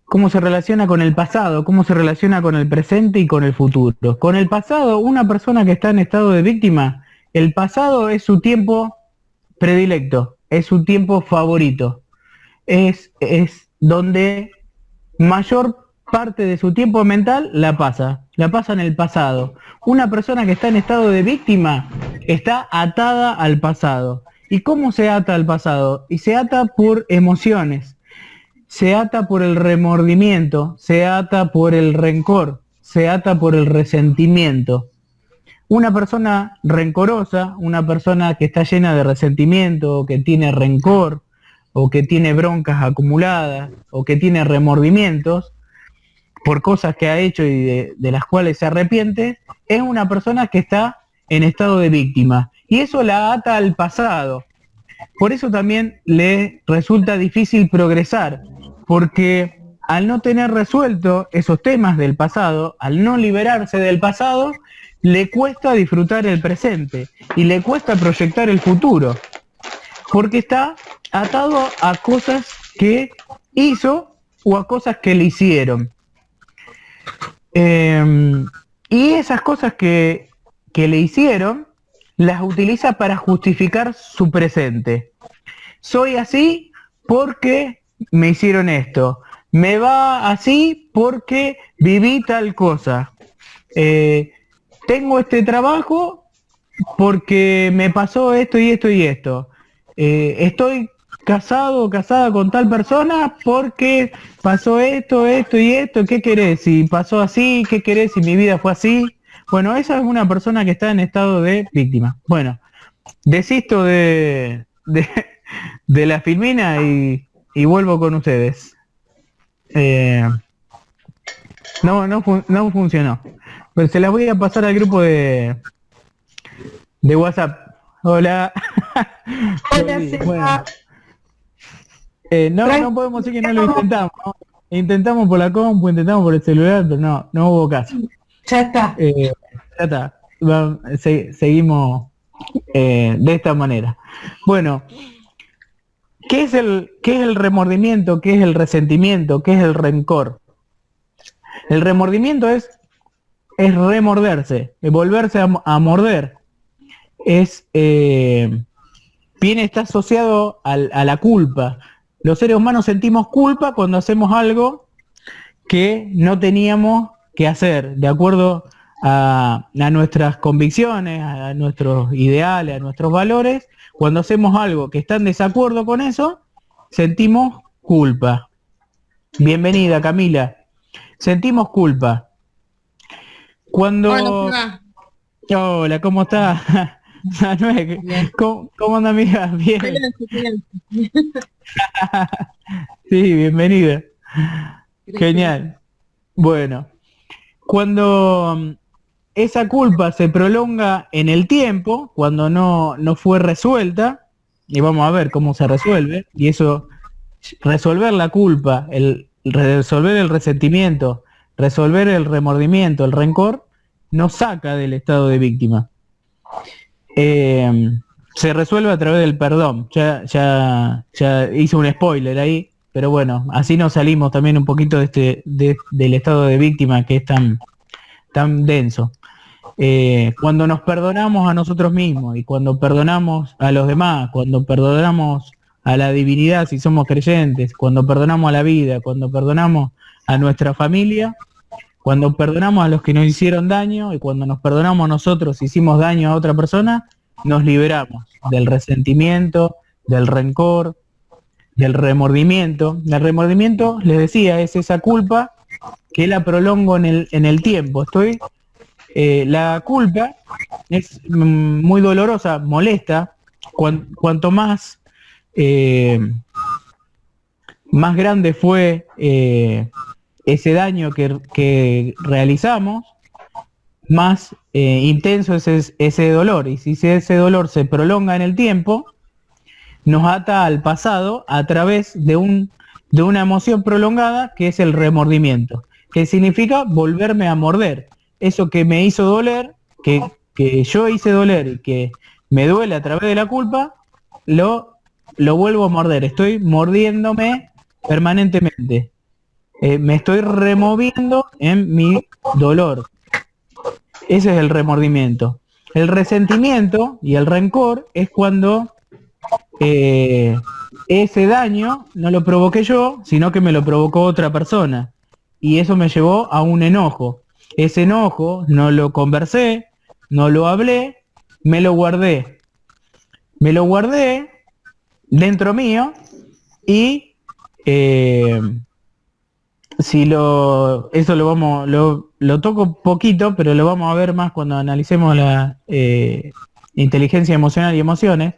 ¿Cómo se relaciona con el pasado? ¿Cómo se relaciona con el presente y con el futuro? Con el pasado, una persona que está en estado de víctima, el pasado es su tiempo predilecto, es su tiempo favorito. Es donde mayor parte de su tiempo mental la pasa en el pasado. Una persona que está en estado de víctima está atada al pasado. ¿Y cómo se ata al pasado? Y se ata por emociones, se ata por el remordimiento, se ata por el rencor, se ata por el resentimiento. Una persona rencorosa, una persona que está llena de resentimiento, o que tiene rencor, o que tiene broncas acumuladas, o que tiene remordimientos por cosas que ha hecho y de las cuales se arrepiente, es una persona que está en estado de víctima. Y eso la ata al pasado. Por eso también le resulta difícil progresar, porque al no tener resuelto esos temas del pasado, al no liberarse del pasado, le cuesta disfrutar el presente y le cuesta proyectar el futuro, porque está atado a cosas que hizo o a cosas que le hicieron. Y esas cosas que le hicieron, las utiliza para justificar su presente. Soy así porque me hicieron esto. Me va así porque viví tal cosa. Tengo este trabajo porque me pasó esto y esto y esto. Estoy casado o casada con tal persona porque pasó esto, esto y esto. ¿Qué querés? Si pasó así, ¿qué querés si mi vida fue así? Bueno, esa es una persona que está en estado de víctima. Bueno, desisto de la filmina y vuelvo con ustedes. No funcionó. Pero se las voy a pasar al grupo de WhatsApp. Hola. Hola, Sí, Seba. bueno. No podemos decir que no lo intentamos, ¿no? Intentamos por la compu, intentamos por el celular, pero no hubo caso. Ya está. Ya está. Seguimos de esta manera. Bueno, ¿qué es el remordimiento? ¿Qué es el resentimiento? ¿Qué es el rencor? El remordimiento es remorderse, volverse a morder. Está asociado a la culpa. Los seres humanos sentimos culpa cuando hacemos algo que no teníamos que hacer, de acuerdo a nuestras convicciones, a nuestros ideales, a nuestros valores. Cuando hacemos algo que está en desacuerdo con eso, sentimos culpa. Bienvenida, Camila. Sentimos culpa. Cuando... Hola, ¿cómo está? Manuel, ¿cómo anda, amiga? Bien. Sí, bienvenida. Genial. Bueno, cuando esa culpa se prolonga en el tiempo, cuando no fue resuelta, y vamos a ver cómo se resuelve, y eso, resolver la culpa, resolver el resentimiento, resolver el remordimiento, el rencor, nos saca del estado de víctima. Se resuelve a través del perdón. Ya hice un spoiler ahí, pero bueno, así nos salimos también un poquito del estado de víctima que es tan denso. Cuando nos perdonamos a nosotros mismos y cuando perdonamos a los demás, cuando perdonamos a la divinidad si somos creyentes, cuando perdonamos a la vida, cuando perdonamos a nuestra familia, cuando perdonamos a los que nos hicieron daño y cuando nos perdonamos nosotros si hicimos daño a otra persona, nos liberamos del resentimiento, del rencor, del remordimiento. El remordimiento, les decía, es esa culpa que la prolongo en el tiempo. La culpa es muy dolorosa, molesta, cuanto más grande fue ese daño que realizamos, más intenso es ese dolor. Y si ese dolor se prolonga en el tiempo, nos ata al pasado a través de una emoción prolongada que es el remordimiento, que significa volverme a morder. Eso que me hizo doler, que yo hice doler y que me duele a través de la culpa, lo vuelvo a morder. Estoy mordiéndome permanentemente. Me estoy removiendo en mi dolor. Ese es el remordimiento. El resentimiento y el rencor es cuando ese daño no lo provoqué yo, sino que me lo provocó otra persona. Y eso me llevó a un enojo. Ese enojo no lo conversé, no lo hablé, me lo guardé. Me lo guardé dentro mío y eso lo toco poquito, pero lo vamos a ver más cuando analicemos la inteligencia emocional y emociones.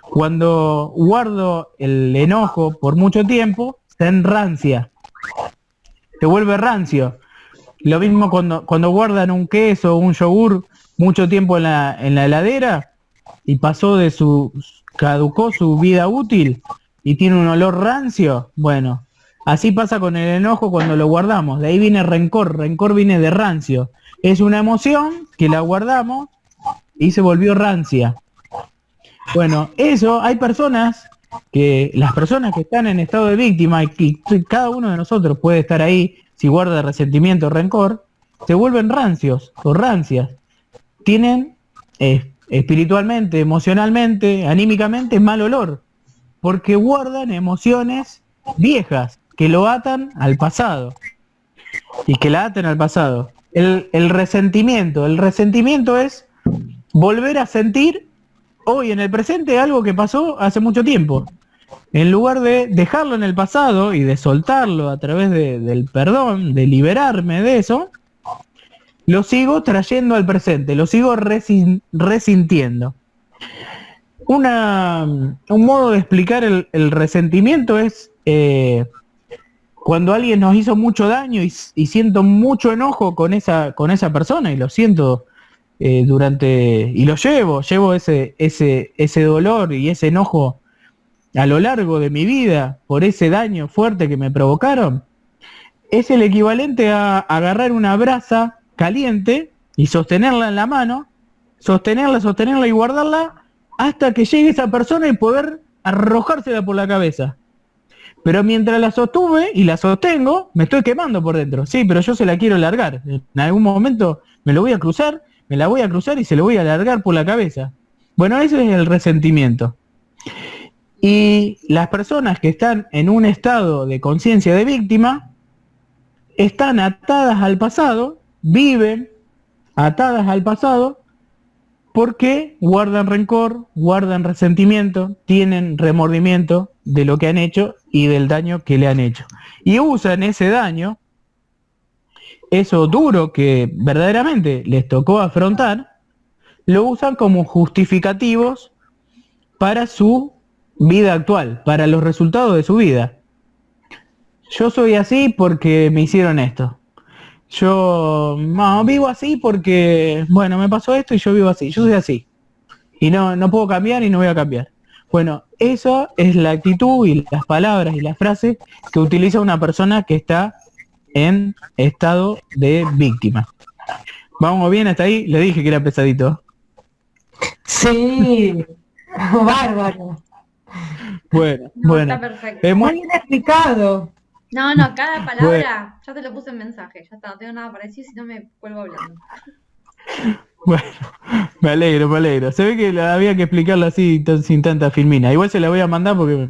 Cuando guardo el enojo por mucho tiempo, se enrancia, se vuelve rancio. Lo mismo cuando guardan un queso o un yogur mucho tiempo en la heladera y caducó su vida útil y tiene un olor rancio. Bueno, así pasa con el enojo cuando lo guardamos. De ahí viene rencor. Rencor viene de rancio. Es una emoción que la guardamos y se volvió rancia. Bueno, eso hay las personas que están en estado de víctima, y cada uno de nosotros puede estar ahí si guarda resentimiento o rencor, se vuelven rancios o rancias. Tienen espiritualmente, emocionalmente, anímicamente mal olor, porque guardan emociones viejas que lo atan al pasado y que la atan al pasado. El resentimiento es volver a sentir hoy en el presente algo que pasó hace mucho tiempo. En lugar de dejarlo en el pasado y de soltarlo a través del perdón, de liberarme de eso, lo sigo trayendo al presente, lo sigo resintiendo. Un modo de explicar el resentimiento es cuando alguien nos hizo mucho daño y siento mucho enojo con esa persona y lo siento y lo llevo ese dolor y ese enojo a lo largo de mi vida por ese daño fuerte que me provocaron. Es el equivalente a agarrar una brasa caliente y sostenerla en la mano, sostenerla y guardarla hasta que llegue esa persona y poder arrojársela por la cabeza. Pero mientras la sostuve y la sostengo, me estoy quemando por dentro. Sí, pero yo se la quiero largar. En algún momento me la voy a cruzar y se lo voy a largar por la cabeza. Bueno, ese es el resentimiento. Y las personas que están en un estado de conciencia de víctima están atadas al pasado, viven atadas al pasado porque guardan rencor, guardan resentimiento, tienen remordimiento de lo que han hecho y del daño que le han hecho. Y usan ese daño, eso duro que verdaderamente les tocó afrontar, lo usan como justificativos para su vida actual, para los resultados de su vida. Yo soy así porque me hicieron esto. Yo vivo así porque, bueno, me pasó esto y yo vivo así. Yo soy así. Y no puedo cambiar y no voy a cambiar. Bueno, eso es la actitud y las palabras y las frases que utiliza una persona que está en estado de víctima. ¿Vamos bien hasta ahí? Le dije que era pesadito. Sí, bárbaro. Bueno, No, bueno. está perfecto. Muy bien explicado. No, cada palabra, ya te lo puse en mensaje, ya está, no tengo nada para decir, si no me vuelvo hablando. Bueno, me alegro. Se ve que había que explicarlo así sin tanta filmina. Igual se la voy a mandar porque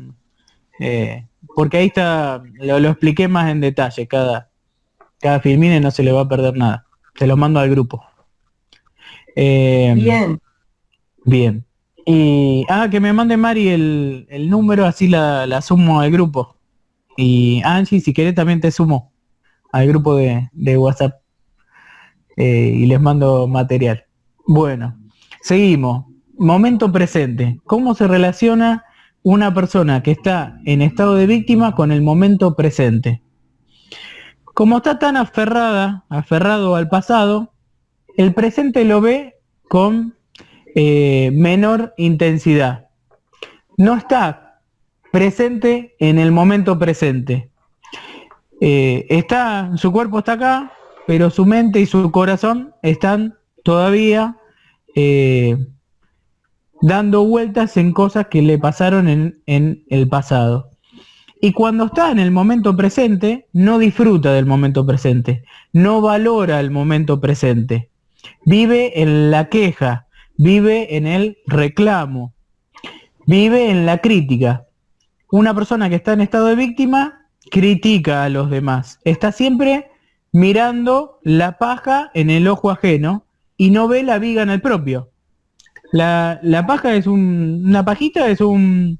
ahí está, lo expliqué más en detalle, cada filmina y no se le va a perder nada. Se lo mando al grupo. Bien. Bien. Y que me mande Mari el número, así la sumo al grupo. Y Angie, si querés también te sumo al grupo de WhatsApp. Y les mando material. Bueno, seguimos. Momento presente. ¿Cómo se relaciona una persona que está en estado de víctima con el momento presente? Como está tan aferrado al pasado, el presente lo ve con menor intensidad. No está presente en el momento presente. Su cuerpo está acá, pero su mente y su corazón están todavía dando vueltas en cosas que le pasaron en el pasado. Y cuando está en el momento presente, no disfruta del momento presente, no valora el momento presente. Vive en la queja, vive en el reclamo, vive en la crítica. Una persona que está en estado de víctima critica a los demás, está siempre mirando la paja en el ojo ajeno y no ve la viga en el propio. La paja es una pajita, es un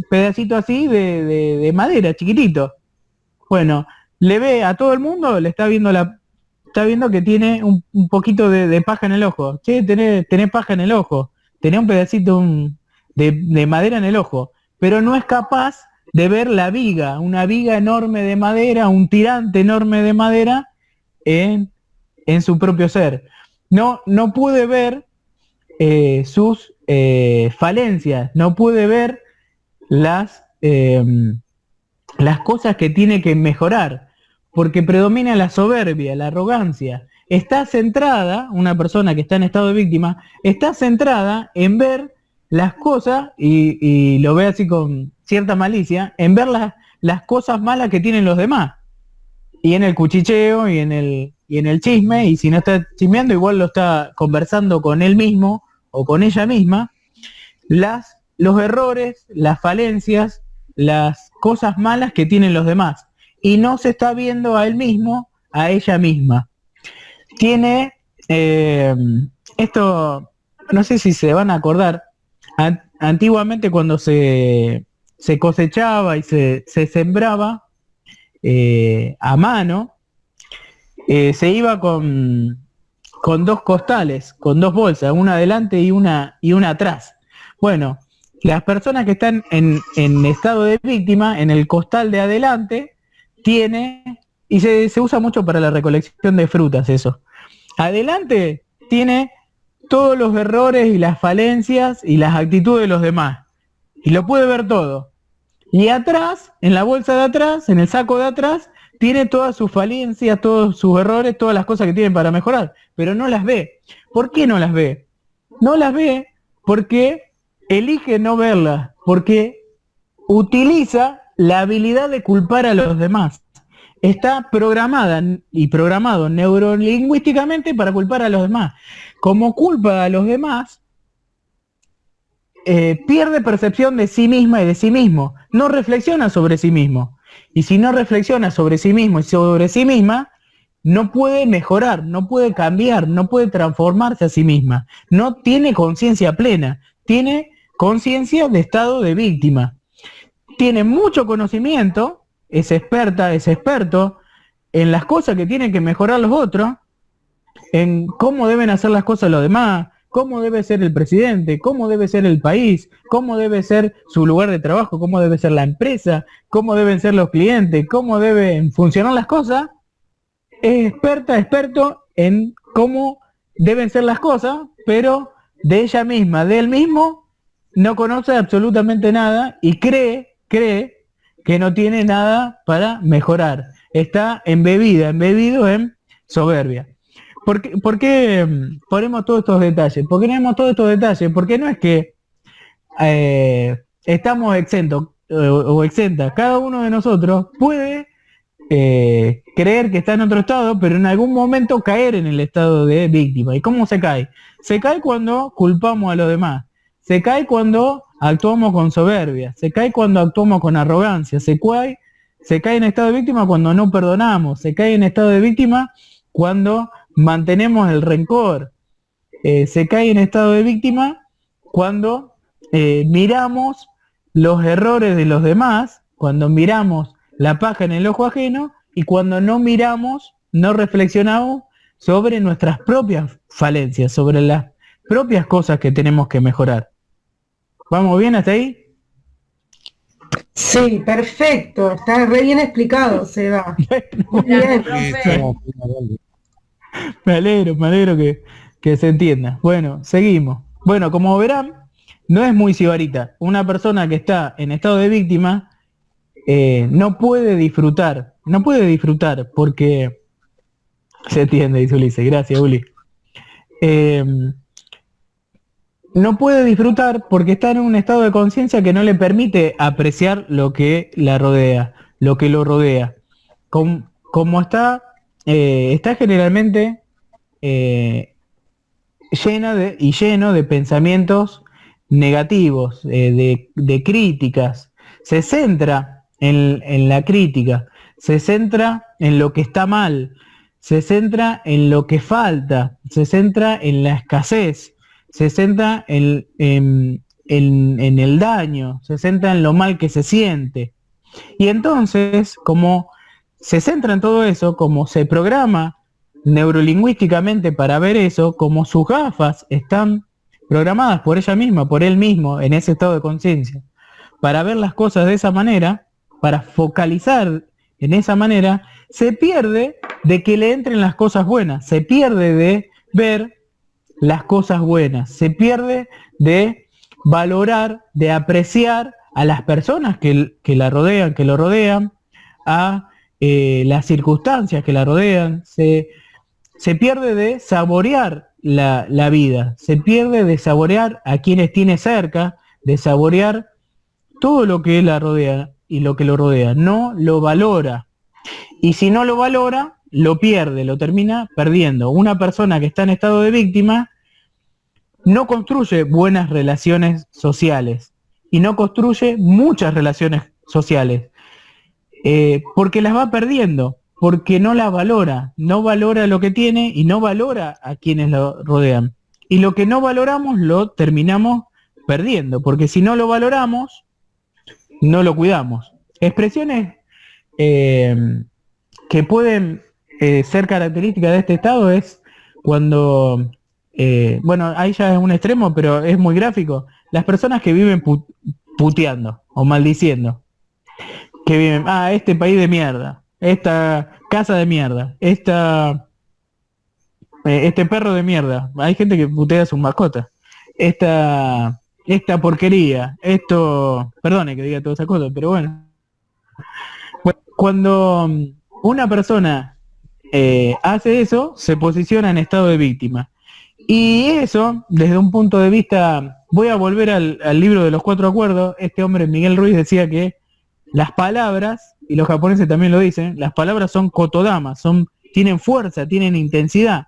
pedacito así de madera, chiquitito. Bueno, le ve a todo el mundo, le está viendo que tiene un poquito de paja en el ojo. Che, tenés paja en el ojo, tenés un pedacito de madera en el ojo, pero no es capaz de ver la viga, una viga enorme de madera, un tirante enorme de madera en su propio ser. No pude ver sus falencias, no pude ver las cosas que tiene que mejorar, porque predomina la soberbia, la arrogancia. Está centrada, una persona que está en estado de víctima, está centrada en ver las cosas, y lo ve así con cierta malicia, en ver las cosas malas que tienen los demás, y en el cuchicheo, y en y en el chisme, y si no está chismeando, igual lo está conversando con él mismo o con ella misma, los errores, las falencias, las cosas malas que tienen los demás. Y no se está viendo a él mismo, a ella misma. Tiene, esto, no sé si se van a acordar, antiguamente cuando se cosechaba y se sembraba a mano, se iba con 2 costales, con 2 bolsas, una adelante y una atrás. Bueno, las personas que están en estado de víctima, en el costal de adelante, tiene, y se usa mucho para la recolección de frutas eso, adelante tiene todos los errores y las falencias y las actitudes de los demás, y lo puede ver todo. Y atrás, en la bolsa de atrás, en el saco de atrás, tiene todas sus falencias, todos sus errores, todas las cosas que tienen para mejorar, pero no las ve. ¿Por qué no las ve? No las ve porque elige no verlas, porque utiliza la habilidad de culpar a los demás. Está programada y programado neurolingüísticamente para culpar a los demás. Como culpa a los demás, pierde percepción de sí misma y de sí mismo. No reflexiona sobre sí mismo. Y si no reflexiona sobre sí mismo y sobre sí misma, no puede mejorar, no puede cambiar, no puede transformarse a sí misma. No tiene conciencia plena, tiene conciencia de estado de víctima. Tiene mucho conocimiento, es experta, es experto en las cosas que tienen que mejorar los otros, en cómo deben hacer las cosas los demás, cómo debe ser el presidente, cómo debe ser el país, cómo debe ser su lugar de trabajo, cómo debe ser la empresa, cómo deben ser los clientes, cómo deben funcionar las cosas. Es experto en cómo deben ser las cosas, pero de ella misma, de él mismo, no conoce absolutamente nada y cree que no tiene nada para mejorar. Está embebido en soberbia. ¿Por qué ponemos todos estos detalles? ¿Por qué tenemos todos estos detalles? Porque no es que estamos exentos o exentas. Cada uno de nosotros puede creer que está en otro estado, pero en algún momento caer en el estado de víctima. ¿Y cómo se cae? Se cae cuando culpamos a los demás. Se cae cuando actuamos con soberbia. Se cae cuando actuamos con arrogancia. Se cae en estado de víctima cuando no perdonamos. Se cae en estado de víctima cuando mantenemos el rencor. Se cae en estado de víctima cuando miramos los errores de los demás, cuando miramos la paja en el ojo ajeno y cuando no miramos, no reflexionamos sobre nuestras propias falencias, sobre las propias cosas que tenemos que mejorar. ¿Vamos bien hasta ahí? Sí, perfecto. Está re bien explicado, Seba. Muy bien. Profe. Me alegro que se entienda. Bueno, seguimos. Bueno, como verán, no es muy sibarita. Una persona que está en estado de víctima no puede disfrutar porque se entiende, dice Ulises. Gracias, Uli. No puede disfrutar porque está en un estado de conciencia que no le permite apreciar lo que la rodea, lo que lo rodea. Como está generalmente lleno de pensamientos negativos, de críticas. Se centra en la crítica, se centra en lo que está mal, se centra en lo que falta, se centra en la escasez, se centra en el daño, se centra en lo mal que se siente. Y entonces, como se centra en todo eso, como se programa neurolingüísticamente para ver eso, como sus gafas están programadas por ella misma, por él mismo, en ese estado de conciencia, para ver las cosas de esa manera, para focalizar en esa manera, se pierde de que le entren las cosas buenas, se pierde de ver las cosas buenas, se pierde de valorar, de apreciar a las personas que la rodean, que lo rodean, a las circunstancias que la rodean, se pierde de saborear la vida, se pierde de saborear a quienes tiene cerca, de saborear todo lo que la rodea y lo que lo rodea, no lo valora. Y si no lo valora, lo pierde, lo termina perdiendo. Una persona que está en estado de víctima no construye buenas relaciones sociales y no construye muchas relaciones sociales, porque las va perdiendo, porque no las valora, no valora lo que tiene y no valora a quienes lo rodean. Y lo que no valoramos lo terminamos perdiendo, porque si no lo valoramos, no lo cuidamos. Expresiones que pueden ser características de este estado es cuando, bueno, ahí ya es un extremo, pero es muy gráfico, las personas que viven puteando o maldiciendo, que viven, este país de mierda, esta casa de mierda, este perro de mierda, hay gente que putea a sus mascotas, esta porquería, perdone que diga todas esas cosas, pero bueno. Cuando una persona hace eso, se posiciona en estado de víctima. Y eso, desde un punto de vista, voy a volver al libro de los 4 acuerdos, este hombre, Miguel Ruiz, decía que las palabras, y los japoneses también lo dicen, las palabras son kotodama, tienen fuerza, tienen intensidad.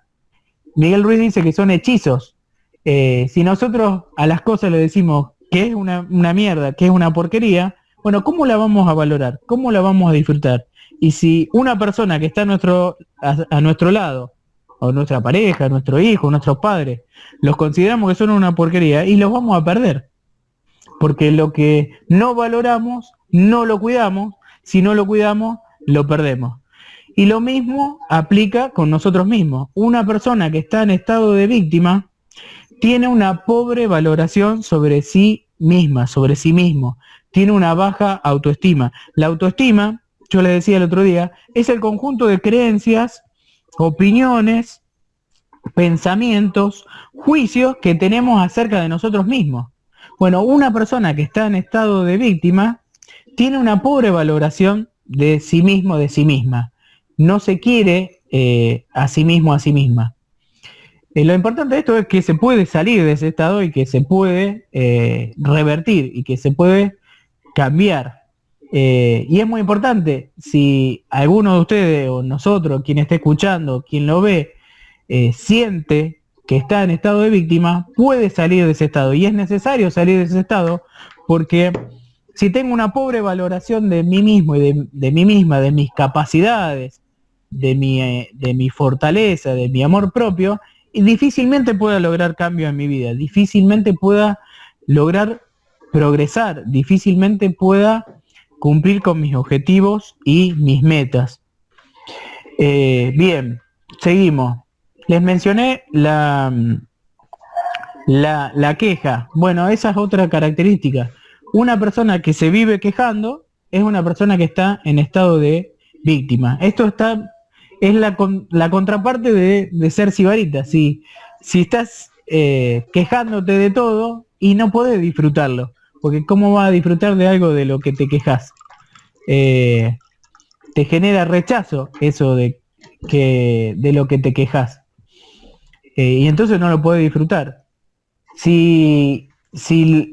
Miguel Ruiz dice que son hechizos. Si nosotros a las cosas le decimos que es una mierda, que es una porquería, bueno, ¿cómo la vamos a valorar? ¿Cómo la vamos a disfrutar? Y si una persona que está a nuestro lado, o nuestra pareja, nuestro hijo, nuestros padres, los consideramos que son una porquería y los vamos a perder. Porque lo que no valoramos, no lo cuidamos, si no lo cuidamos, lo perdemos. Y lo mismo aplica con nosotros mismos. Una persona que está en estado de víctima tiene una pobre valoración sobre sí misma, sobre sí mismo. Tiene una baja autoestima. La autoestima, yo les decía el otro día, es el conjunto de creencias, opiniones, pensamientos, juicios que tenemos acerca de nosotros mismos. Bueno, una persona que está en estado de víctima tiene una pobre valoración de sí mismo, de sí misma. No se quiere a sí mismo, a sí misma. Lo importante de esto es que se puede salir de ese estado y que se puede revertir y que se puede cambiar. Y es muy importante, si alguno de ustedes o nosotros, quien esté escuchando, quien lo ve, siente que está en estado de víctima, puede salir de ese estado. Y es necesario salir de ese estado porque si tengo una pobre valoración de mí mismo y de mí misma, de mis capacidades, de mi fortaleza, de mi amor propio, y difícilmente pueda lograr cambio en mi vida, difícilmente pueda lograr progresar, difícilmente pueda cumplir con mis objetivos y mis metas. Bien, seguimos. Les mencioné la queja. Bueno, esa es otra característica. Una persona que se vive quejando es una persona que está en estado de víctima. Esto es la contraparte de ser sibarita. Si estás quejándote de todo y no podés disfrutarlo, porque ¿cómo vas a disfrutar de algo de lo que te quejas? Te genera rechazo eso de lo que te quejas. Y entonces no lo podés disfrutar. Si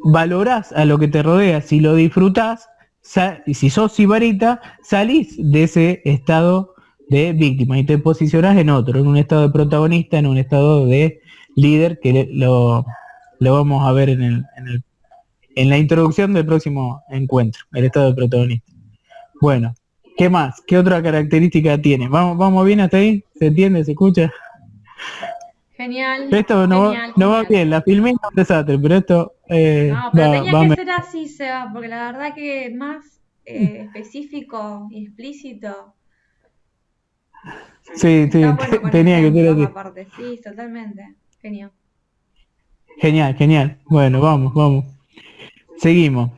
valorás a lo que te rodea, si lo disfrutás, y si sos sibarita, salís de ese estado de víctima y te posicionás en otro, en un estado de protagonista, en un estado de líder, que lo vamos a ver en la introducción del próximo encuentro, el estado de protagonista. Bueno, ¿qué más? ¿Qué otra característica tiene? ¿Vamos bien hasta ahí? ¿Se entiende? ¿Se escucha? Genial. Esto no va bien, la filmé es un desastre, pero esto no, pero tenía que ser así, Seba, porque la verdad que más específico y explícito. Sí, Bueno, tenía que ser así. Aparte. Sí, totalmente. Genial. Genial. Bueno, vamos. Seguimos.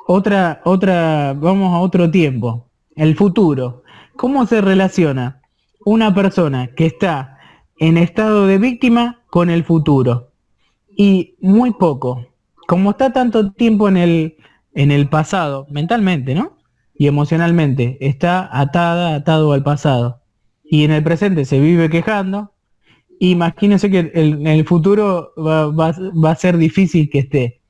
Vamos a otro tiempo. El futuro. ¿Cómo se relaciona una persona que está en estado de víctima con el futuro? Y muy poco. Como está tanto tiempo en el pasado, mentalmente, ¿no? Y emocionalmente, está atado al pasado. Y en el presente se vive quejando. Imagínense que en el futuro va a ser difícil que esté.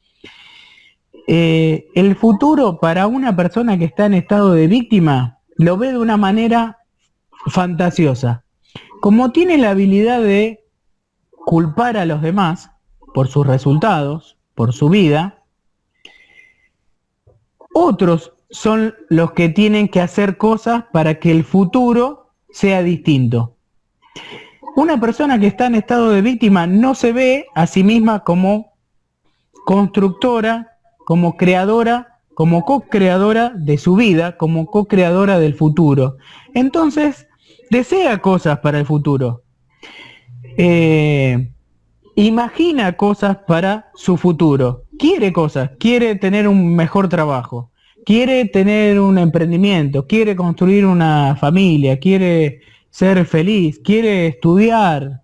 El futuro para una persona que está en estado de víctima lo ve de una manera fantasiosa. Como tiene la habilidad de culpar a los demás por sus resultados, por su vida, otros son los que tienen que hacer cosas para que el futuro sea distinto. Una persona que está en estado de víctima no se ve a sí misma como constructora, como creadora, como co-creadora de su vida, como co-creadora del futuro. Entonces, desea cosas para el futuro. Imagina cosas para su futuro. Quiere cosas, quiere tener un mejor trabajo, quiere tener un emprendimiento, quiere construir una familia, quiere ser feliz, quiere estudiar,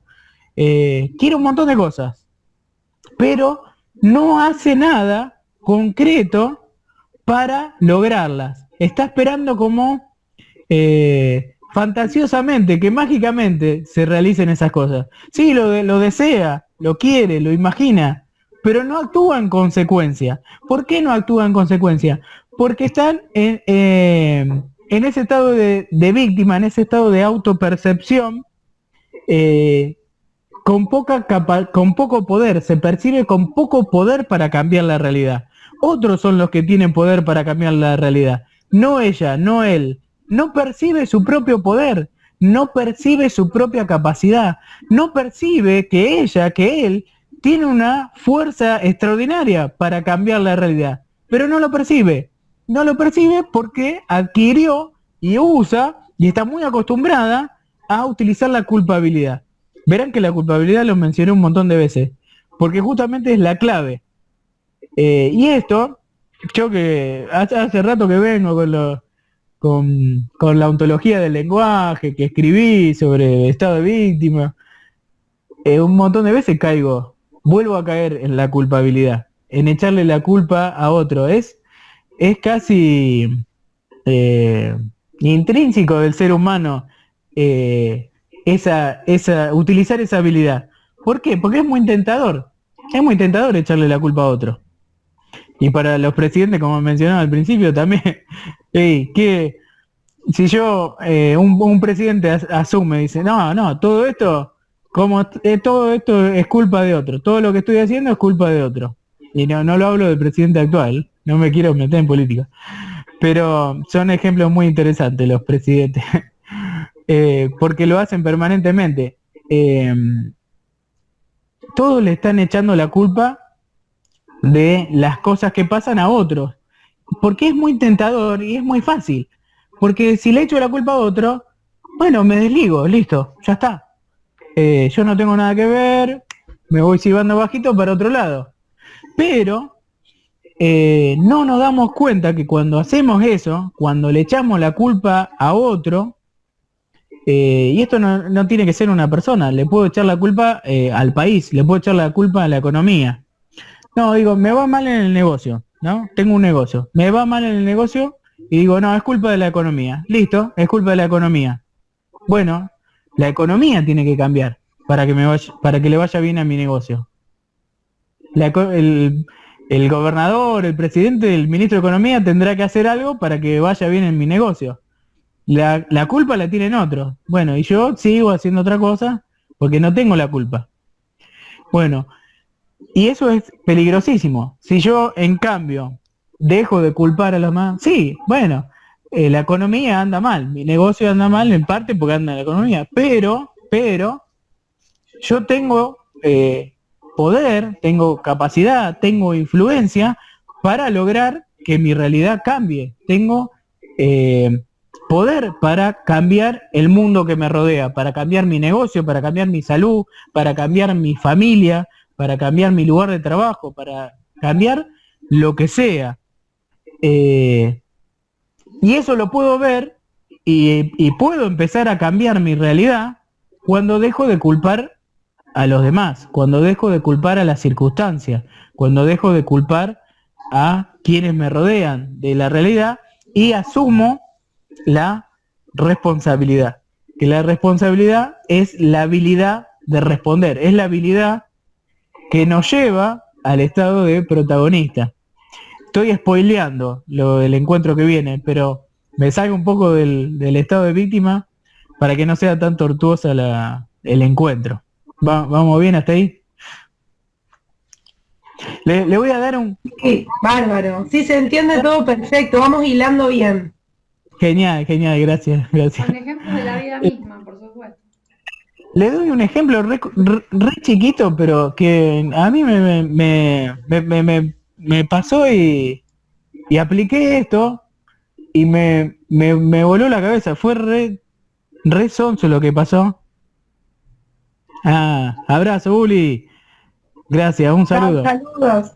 quiere un montón de cosas. Pero no hace nada concreto para lograrlas. Está esperando como fantasiosamente, que mágicamente se realicen esas cosas. Sí, lo desea, lo quiere, lo imagina, pero no actúa en consecuencia. ¿Por qué no actúa en consecuencia? Porque están en ese estado de víctima, en ese estado de autopercepción, con poco poder, se percibe con poco poder para cambiar la realidad. Otros son los que tienen poder para cambiar la realidad. No ella, no él. No percibe su propio poder, no percibe su propia capacidad, no percibe que ella, que él, tiene una fuerza extraordinaria para cambiar la realidad. Pero no lo percibe. No lo percibe porque adquirió y usa y está muy acostumbrada a utilizar la culpabilidad. Verán que la culpabilidad lo mencioné un montón de veces, porque justamente es la clave. Y esto, yo que hace rato que vengo con la ontología del lenguaje, que escribí sobre estado de víctima, un montón de veces vuelvo a caer en la culpabilidad, en echarle la culpa a otro. Es casi intrínseco del ser humano utilizar esa habilidad. ¿Por qué? Porque es muy tentador. Es muy tentador echarle la culpa a otro. Y para los presidentes, como mencionaba al principio, también, que si yo, un presidente asume, dice, no, todo esto es culpa de otro, todo lo que estoy haciendo es culpa de otro. Y no lo hablo del presidente actual, no me quiero meter en política, pero son ejemplos muy interesantes los presidentes, porque lo hacen permanentemente. Todos le están echando la culpa de las cosas que pasan a otros, porque es muy tentador y es muy fácil, porque si le echo la culpa a otro, bueno, me desligo, listo, ya está, yo no tengo nada que ver, me voy silbando bajito para otro lado. Pero no nos damos cuenta que cuando hacemos eso, cuando le echamos la culpa a otro, y esto no tiene que ser una persona, le puedo echar la culpa al país, le puedo echar la culpa a la economía. No, digo, me va mal en el negocio, ¿no? Tengo un negocio, me va mal en el negocio y digo, no, es culpa de la economía. Listo, es culpa de la economía. Bueno, la economía tiene que cambiar para que le vaya bien a mi negocio. El gobernador, el presidente, el ministro de Economía tendrá que hacer algo para que vaya bien en mi negocio. La culpa la tienen otros. Bueno, y yo sigo haciendo otra cosa porque no tengo la culpa. Bueno, y eso es peligrosísimo. Si yo, en cambio, dejo de culpar a los demás, sí, bueno, la economía anda mal, mi negocio anda mal en parte porque anda la economía, pero yo tengo poder, tengo capacidad, tengo influencia para lograr que mi realidad cambie. Tengo poder para cambiar el mundo que me rodea, para cambiar mi negocio, para cambiar mi salud, para cambiar mi familia, para cambiar mi lugar de trabajo, para cambiar lo que sea. Y eso lo puedo ver y puedo empezar a cambiar mi realidad cuando dejo de culpar a los demás, cuando dejo de culpar a las circunstancias, cuando dejo de culpar a quienes me rodean de la realidad y asumo la responsabilidad. Que la responsabilidad es la habilidad de responder, es la habilidad que nos lleva al estado de protagonista. Estoy spoileando lo del encuentro que viene, pero me salga un poco del estado de víctima para que no sea tan tortuosa el encuentro. ¿Vamos bien hasta ahí? Le voy a dar un... Sí, bárbaro. Sí, se entiende todo perfecto. Vamos hilando bien. Genial, gracias. Con ejemplos de la vida misma, por supuesto. Le doy un ejemplo re chiquito, pero que a mí me pasó y apliqué esto y me voló la cabeza. Fue re sonso lo que pasó. Abrazo, Uli. Gracias, un saludo. Saludos.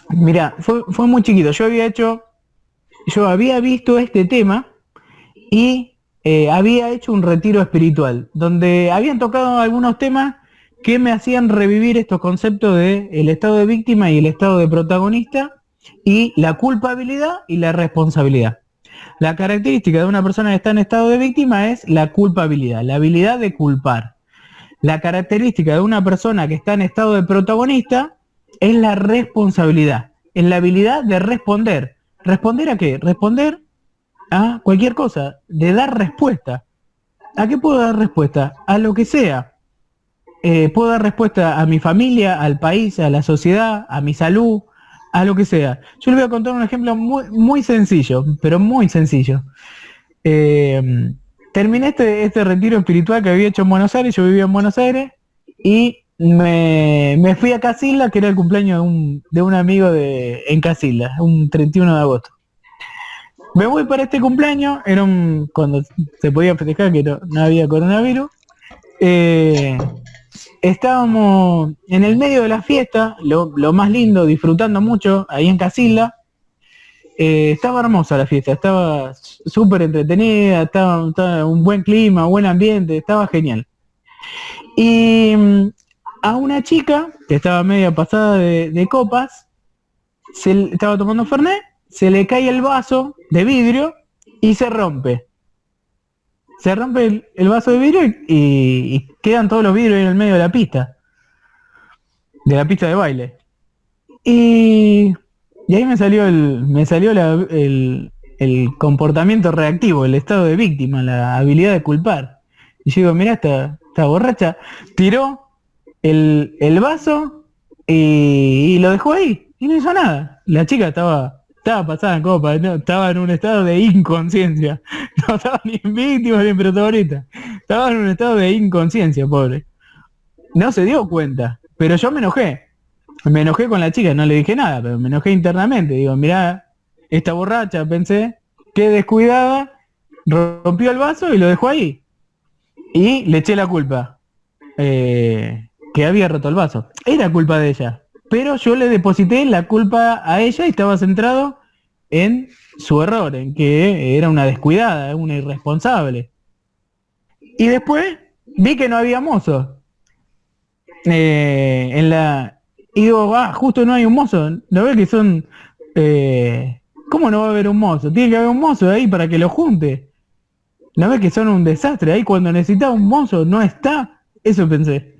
Mira, fue muy chiquito. Yo había visto este tema y había hecho un retiro espiritual, donde habían tocado algunos temas que me hacían revivir estos conceptos de el estado de víctima y el estado de protagonista, y la culpabilidad y la responsabilidad. La característica de una persona que está en estado de víctima es la culpabilidad, la habilidad de culpar. La característica de una persona que está en estado de protagonista es la responsabilidad, es la habilidad de responder. ¿Responder a qué? Responder a cualquier cosa, de dar respuesta. ¿A qué puedo dar respuesta? A lo que sea. Puedo dar respuesta a mi familia, al país, a la sociedad, a mi salud, a lo que sea. Yo les voy a contar un ejemplo muy sencillo, pero muy sencillo. Terminé este retiro espiritual que había hecho en Buenos Aires. Yo vivía en Buenos Aires y me fui a Casilda, que era el cumpleaños de un amigo en Casilda, un 31 de agosto. Me voy para este cumpleaños, cuando se podía festejar, que no había coronavirus. Estábamos en el medio de la fiesta, lo más lindo, disfrutando mucho, ahí en Casilda. Estaba hermosa la fiesta, estaba súper entretenida, estaba un buen clima, buen ambiente, estaba genial. Y a una chica que estaba media pasada de copas, estaba tomando Fernet, se le cae el vaso de vidrio y se rompe. Se rompe el vaso de vidrio y quedan todos los vidrios en el medio de la pista de baile. Y ahí me salió el comportamiento reactivo, el estado de víctima, la habilidad de culpar. Y yo digo, mirá, esta borracha tiró el vaso y lo dejó ahí y no hizo nada. La chica estaba pasada en copa, no, estaba en un estado de inconsciencia. No estaba ni víctima ni protagonista. Estaba en un estado de inconsciencia, pobre. No se dio cuenta, pero yo me enojé. Me enojé con la chica, no le dije nada, pero me enojé internamente. Digo, mirá, esta borracha, pensé, qué descuidada, rompió el vaso y lo dejó ahí. Y le eché la culpa. Que había roto el vaso. Era culpa de ella. Pero yo le deposité la culpa a ella y estaba centrado en su error, en que era una descuidada, una irresponsable. Y después vi que no había mozo. Y digo, justo no hay un mozo. ¿No ves que son... ¿Cómo no va a haber un mozo? Tiene que haber un mozo ahí para que lo junte. ¿No ves que son un desastre? Ahí cuando necesitaba un mozo no está. Eso pensé.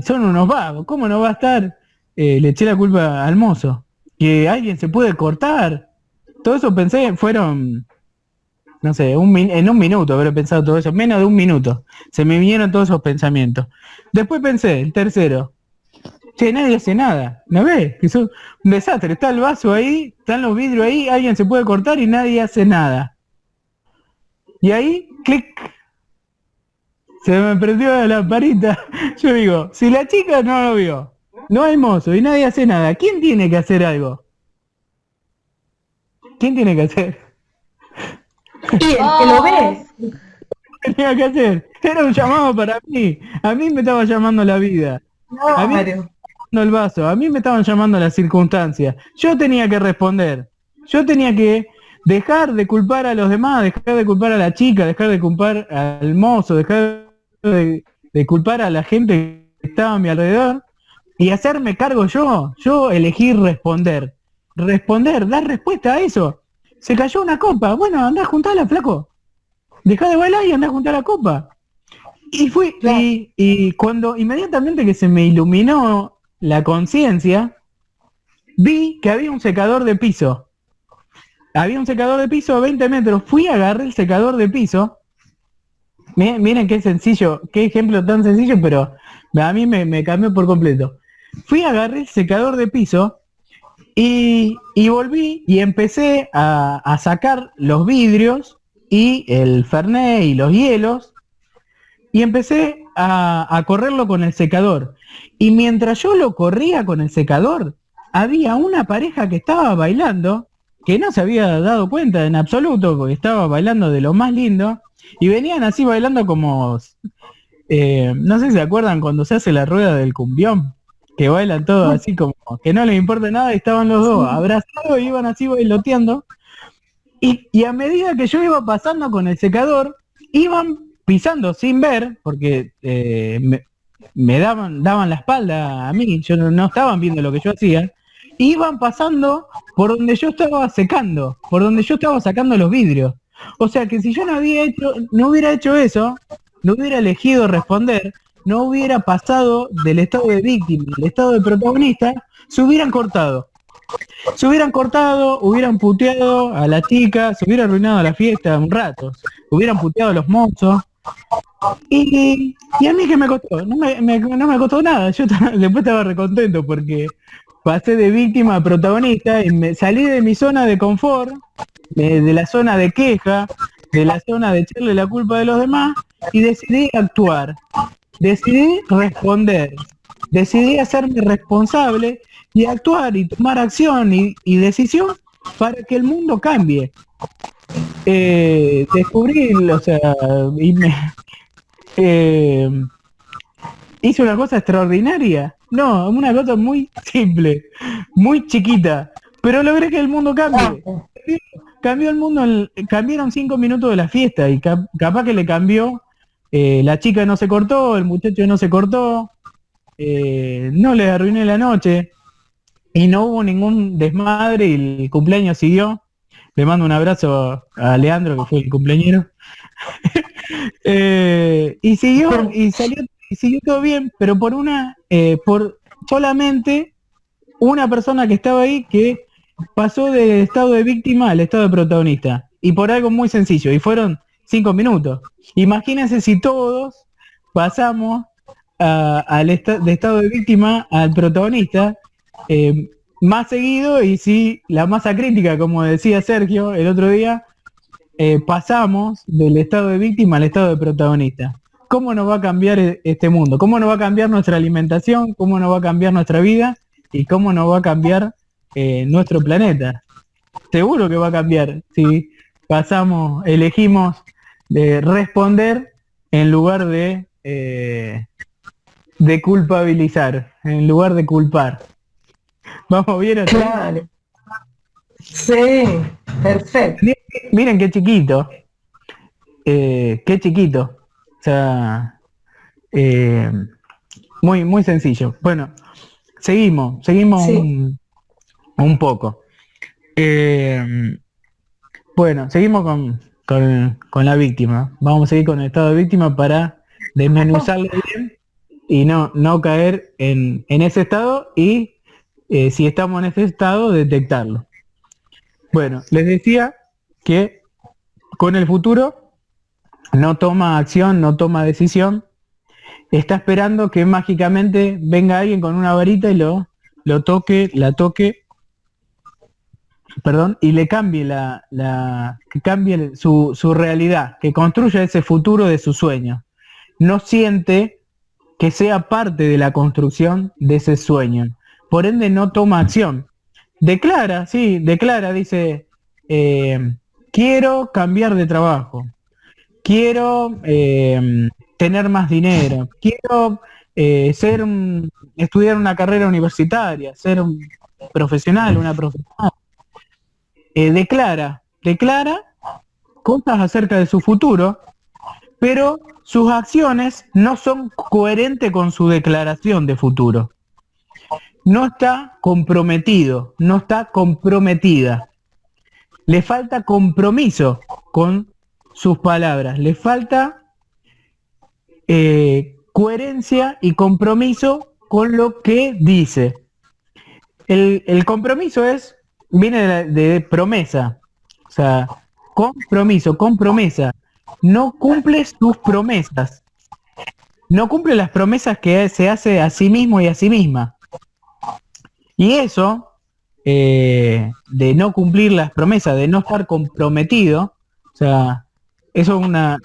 Son unos vagos, ¿cómo no va a estar? Le eché la culpa al mozo, que alguien se puede cortar. Todo eso pensé, fueron, no sé, en un minuto habré pensado todo eso, menos de un minuto. Se me vinieron todos esos pensamientos. Después pensé, el tercero, che, nadie hace nada, ¿no ves? Que es un desastre, está el vaso ahí, están los vidrios ahí, alguien se puede cortar y nadie hace nada. Y ahí, clic. Se me prendió la lamparita. Yo digo, si la chica no lo vio, no hay mozo y nadie hace nada, ¿quién tiene que hacer algo? ¿Quién tiene que hacer? Y el que lo ve. ¿Qué tenía que hacer? Era un llamado para mí. A mí me estaba llamando la vida. A mí me estaba llamando el vaso. A mí me estaban llamando las circunstancias. Yo tenía que responder. Yo tenía que dejar de culpar a los demás, dejar de culpar a la chica, dejar de culpar al mozo, dejar de culpar a la gente que estaba a mi alrededor y hacerme cargo yo. Yo elegí responder, dar respuesta a eso. Se cayó una copa, bueno, andá a juntarla, flaco. Dejá de bailar y andá a juntar la copa. Y fui, y cuando inmediatamente que se me iluminó la conciencia, vi que había un secador de piso. Había un secador de piso a 20 metros. Fui, agarré el secador de piso. Miren qué sencillo, qué ejemplo tan sencillo, pero a mí me cambió por completo. Fui, agarré el secador de piso y volví y empecé a sacar los vidrios y el fernet y los hielos y empecé a correrlo con el secador. Y mientras yo lo corría con el secador, había una pareja que estaba bailando, que no se había dado cuenta en absoluto, porque estaba bailando de lo más lindo, y venían así bailando como, no sé si se acuerdan cuando se hace la rueda del cumbión, que bailan todos así como que no les importa nada, y estaban los dos abrazados y iban así bailoteando, y a medida que yo iba pasando con el secador, iban pisando sin ver, porque me daban la espalda a mí, yo no estaban viendo lo que yo hacía, iban pasando por donde yo estaba secando, por donde yo estaba sacando los vidrios. O sea que si yo no hubiera hecho eso, no hubiera elegido responder, no hubiera pasado del estado de víctima al estado de protagonista, se hubieran cortado. Se hubieran cortado, hubieran puteado a la chica, se hubiera arruinado la fiesta un rato, hubieran puteado a los mozos. Y a mí, ¿qué me costó? No me costó nada. Yo después estaba recontento porque pasé de víctima a protagonista y me salí de mi zona de confort, de la zona de queja, de la zona de echarle la culpa de los demás, y decidí actuar, decidí responder, decidí hacerme responsable y actuar y tomar acción y decisión para que el mundo cambie. Descubrí, o sea, hice una cosa extraordinaria. No, una cosa muy simple, muy chiquita, pero logré que el mundo cambie. Cambió el mundo, cambiaron 5 minutos de la fiesta y capaz que le cambió, la chica no se cortó, el muchacho no se cortó, no le arruiné la noche y no hubo ningún desmadre y el cumpleaños siguió. Le mando un abrazo a Leandro, que fue el cumpleañero. Y siguió todo bien, pero por solamente una persona que estaba ahí que pasó del estado de víctima al estado de protagonista, y por algo muy sencillo, y fueron 5 minutos. Imagínense si todos pasamos de estado de víctima al protagonista más seguido, y si la masa crítica, como decía Sergio el otro día, pasamos del estado de víctima al estado de protagonista. ¿Cómo nos va a cambiar este mundo? ¿Cómo nos va a cambiar nuestra alimentación? ¿Cómo nos va a cambiar nuestra vida? ¿Y cómo nos va a cambiar nuestro planeta? Seguro que va a cambiar si elegimos de responder en lugar de culpabilizar, en lugar de culpar. ¿Vamos bien? Claro. Sí, perfecto. Miren qué chiquito. Qué chiquito. O sea, muy, muy sencillo. Bueno, seguimos Sí. un poco. Bueno, seguimos con la víctima. Vamos a seguir con el estado de víctima para desmenuzarlo bien y no caer en ese estado, y si estamos en ese estado, detectarlo. Bueno, les decía que con el futuro no toma acción, no toma decisión, está esperando que mágicamente venga alguien con una varita y la toque, perdón, y le cambie que cambie su realidad, que construya ese futuro de su sueño. No siente que sea parte de la construcción de ese sueño. Por ende no toma acción. Declara, dice, quiero cambiar de trabajo, quiero tener más dinero, quiero estudiar una carrera universitaria, ser un profesional, una profesional. Declara cosas acerca de su futuro, pero sus acciones no son coherentes con su declaración de futuro. No está comprometido, no está comprometida. Le falta compromiso con sus palabras, le falta coherencia y compromiso con lo que dice. el compromiso viene de promesa. O sea, compromiso, con promesa. No cumples tus promesas. No cumple las promesas que se hace a sí mismo y a sí misma. Y eso, de no cumplir las promesas, de no estar comprometido, o sea, eso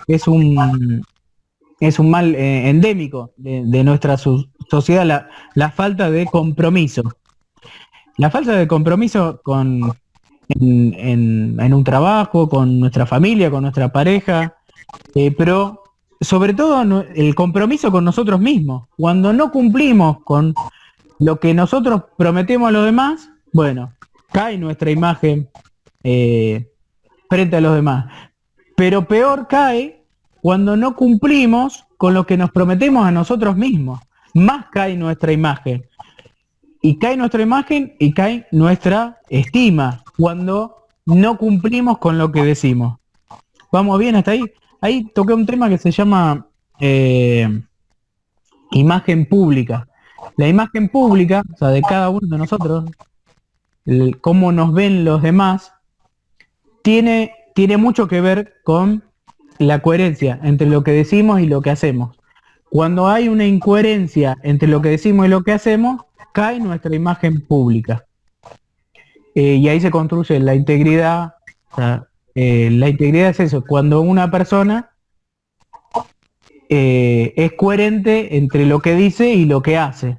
es un mal endémico de nuestra sociedad, la falta de compromiso. La falta de compromiso en un trabajo, con nuestra familia, con nuestra pareja, pero sobre todo el compromiso con nosotros mismos. Cuando no cumplimos con lo que nosotros prometemos a los demás, bueno, cae nuestra imagen frente a los demás. Pero peor cae cuando no cumplimos con lo que nos prometemos a nosotros mismos. Más cae nuestra imagen. Y cae nuestra imagen y cae nuestra estima cuando no cumplimos con lo que decimos. ¿Vamos bien hasta ahí? Ahí toqué un tema que se llama imagen pública. La imagen pública, o sea, de cada uno de nosotros, cómo nos ven los demás, tiene mucho que ver con la coherencia entre lo que decimos y lo que hacemos. Cuando hay una incoherencia entre lo que decimos y lo que hacemos, cae nuestra imagen pública. Y ahí se construye la integridad. O sea, la integridad es eso, cuando una persona es coherente entre lo que dice y lo que hace.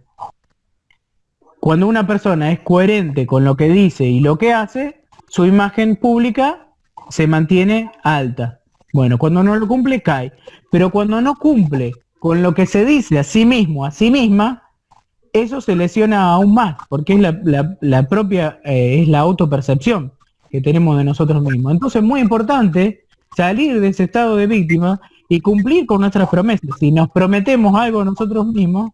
Cuando una persona es coherente con lo que dice y lo que hace, su imagen pública se mantiene alta. Bueno, cuando no lo cumple, cae. Pero cuando no cumple con lo que se dice a sí mismo, a sí misma, eso se lesiona aún más, porque es la propia, es la autopercepción que tenemos de nosotros mismos. Entonces es muy importante salir de ese estado de víctima y cumplir con nuestras promesas. Si nos prometemos algo a nosotros mismos,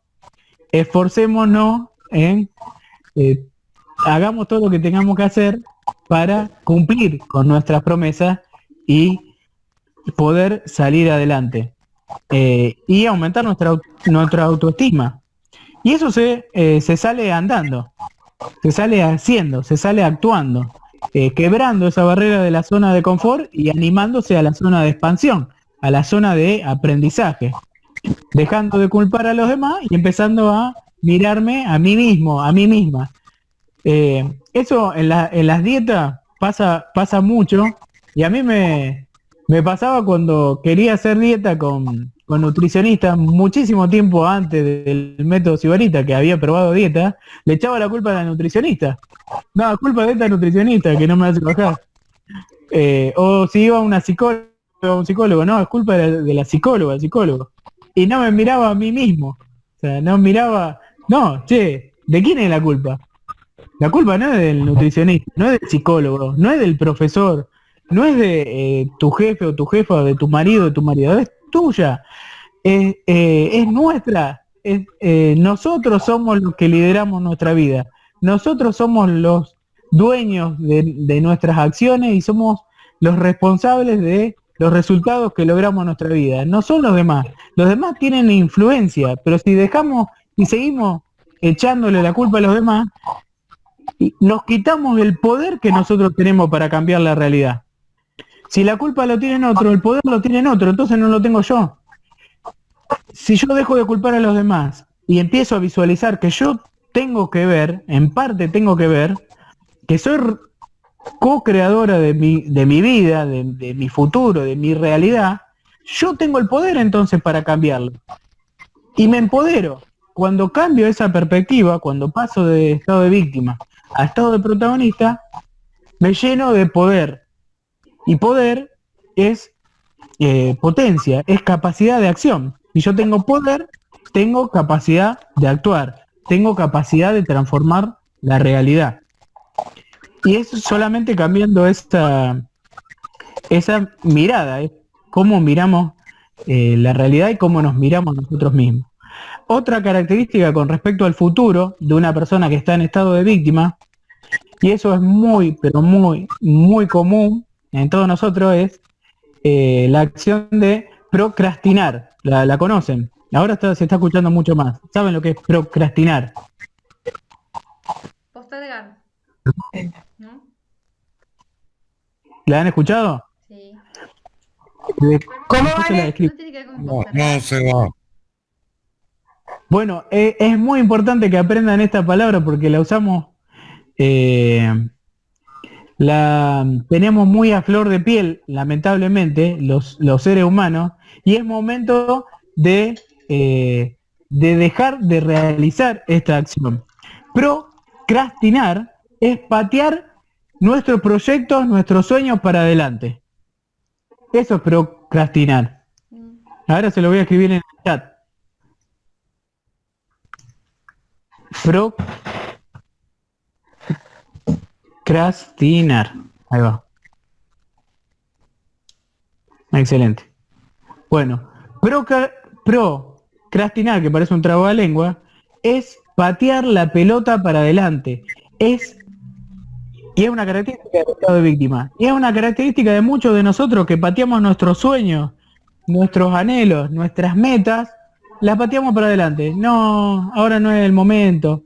esforcémonos en, hagamos todo lo que tengamos que hacer para cumplir con nuestras promesas y poder salir adelante y aumentar nuestra autoestima. Y eso se sale andando, se sale haciendo, se sale actuando, quebrando esa barrera de la zona de confort y animándose a la zona de expansión, a la zona de aprendizaje, dejando de culpar a los demás y empezando a mirarme a mí mismo, a mí misma. Eso en las dietas pasa mucho, y a mí me pasaba cuando quería hacer dieta con nutricionistas muchísimo tiempo antes del método Sibarita, que había probado dieta, le echaba la culpa a la nutricionista. No, culpa de esta nutricionista que no me hace bajar. O si iba a una psicóloga, un psicólogo, no, es culpa de la psicóloga, el psicólogo. Y no me miraba a mí mismo. O sea, no miraba, no, che, ¿de quién es la culpa? La culpa no es del nutricionista, no es del psicólogo, no es del profesor, no es de tu jefe o tu jefa, de tu marido, es tuya, es nuestra. Nosotros somos los que lideramos nuestra vida, nosotros somos los dueños de nuestras acciones y somos los responsables de los resultados que logramos en nuestra vida, no son los demás. Los demás tienen influencia, pero si dejamos y seguimos echándole la culpa a los demás, nos quitamos el poder que nosotros tenemos para cambiar la realidad. Si la culpa lo tienen otro, el poder lo tienen otro, entonces no lo tengo yo. Si yo dejo de culpar a los demás y empiezo a visualizar que yo tengo que ver, en parte tengo que ver, que soy co-creadora de mi vida, de mi futuro, de mi realidad, yo tengo el poder entonces para cambiarlo. Y me empodero. Cuando cambio esa perspectiva, cuando paso de estado de víctima a estado de protagonista, me lleno de poder. Y poder es potencia, es capacidad de acción. Si yo tengo poder, tengo capacidad de actuar, tengo capacidad de transformar la realidad. Y es solamente cambiando esa mirada, cómo miramos la realidad y cómo nos miramos nosotros mismos. Otra característica con respecto al futuro de una persona que está en estado de víctima, y eso es muy, pero muy, muy común en todos nosotros, es la acción de procrastinar. ¿La conocen? Ahora se está escuchando mucho más. ¿Saben lo que es procrastinar? Postergar, ¿no? ¿La han escuchado? Sí. ¿Cómo Yo se la vale? describo. No tiene que ver con No, postergar. no se va. Bueno, es muy importante que aprendan esta palabra porque la usamos, la tenemos muy a flor de piel, lamentablemente, los seres humanos, y es momento de dejar de realizar esta acción. Procrastinar es patear nuestros proyectos, nuestros sueños para adelante. Eso es procrastinar. Mm. Ahora se lo voy a escribir en el chat. Procrastinar. Ahí va. Excelente. Bueno, procrastinar, que parece un trabalengua, es patear la pelota para adelante. Y es una característica del estado de víctima. Y es una característica de muchos de nosotros que pateamos nuestros sueños, nuestros anhelos, nuestras metas, las pateamos para adelante. No, ahora no es el momento.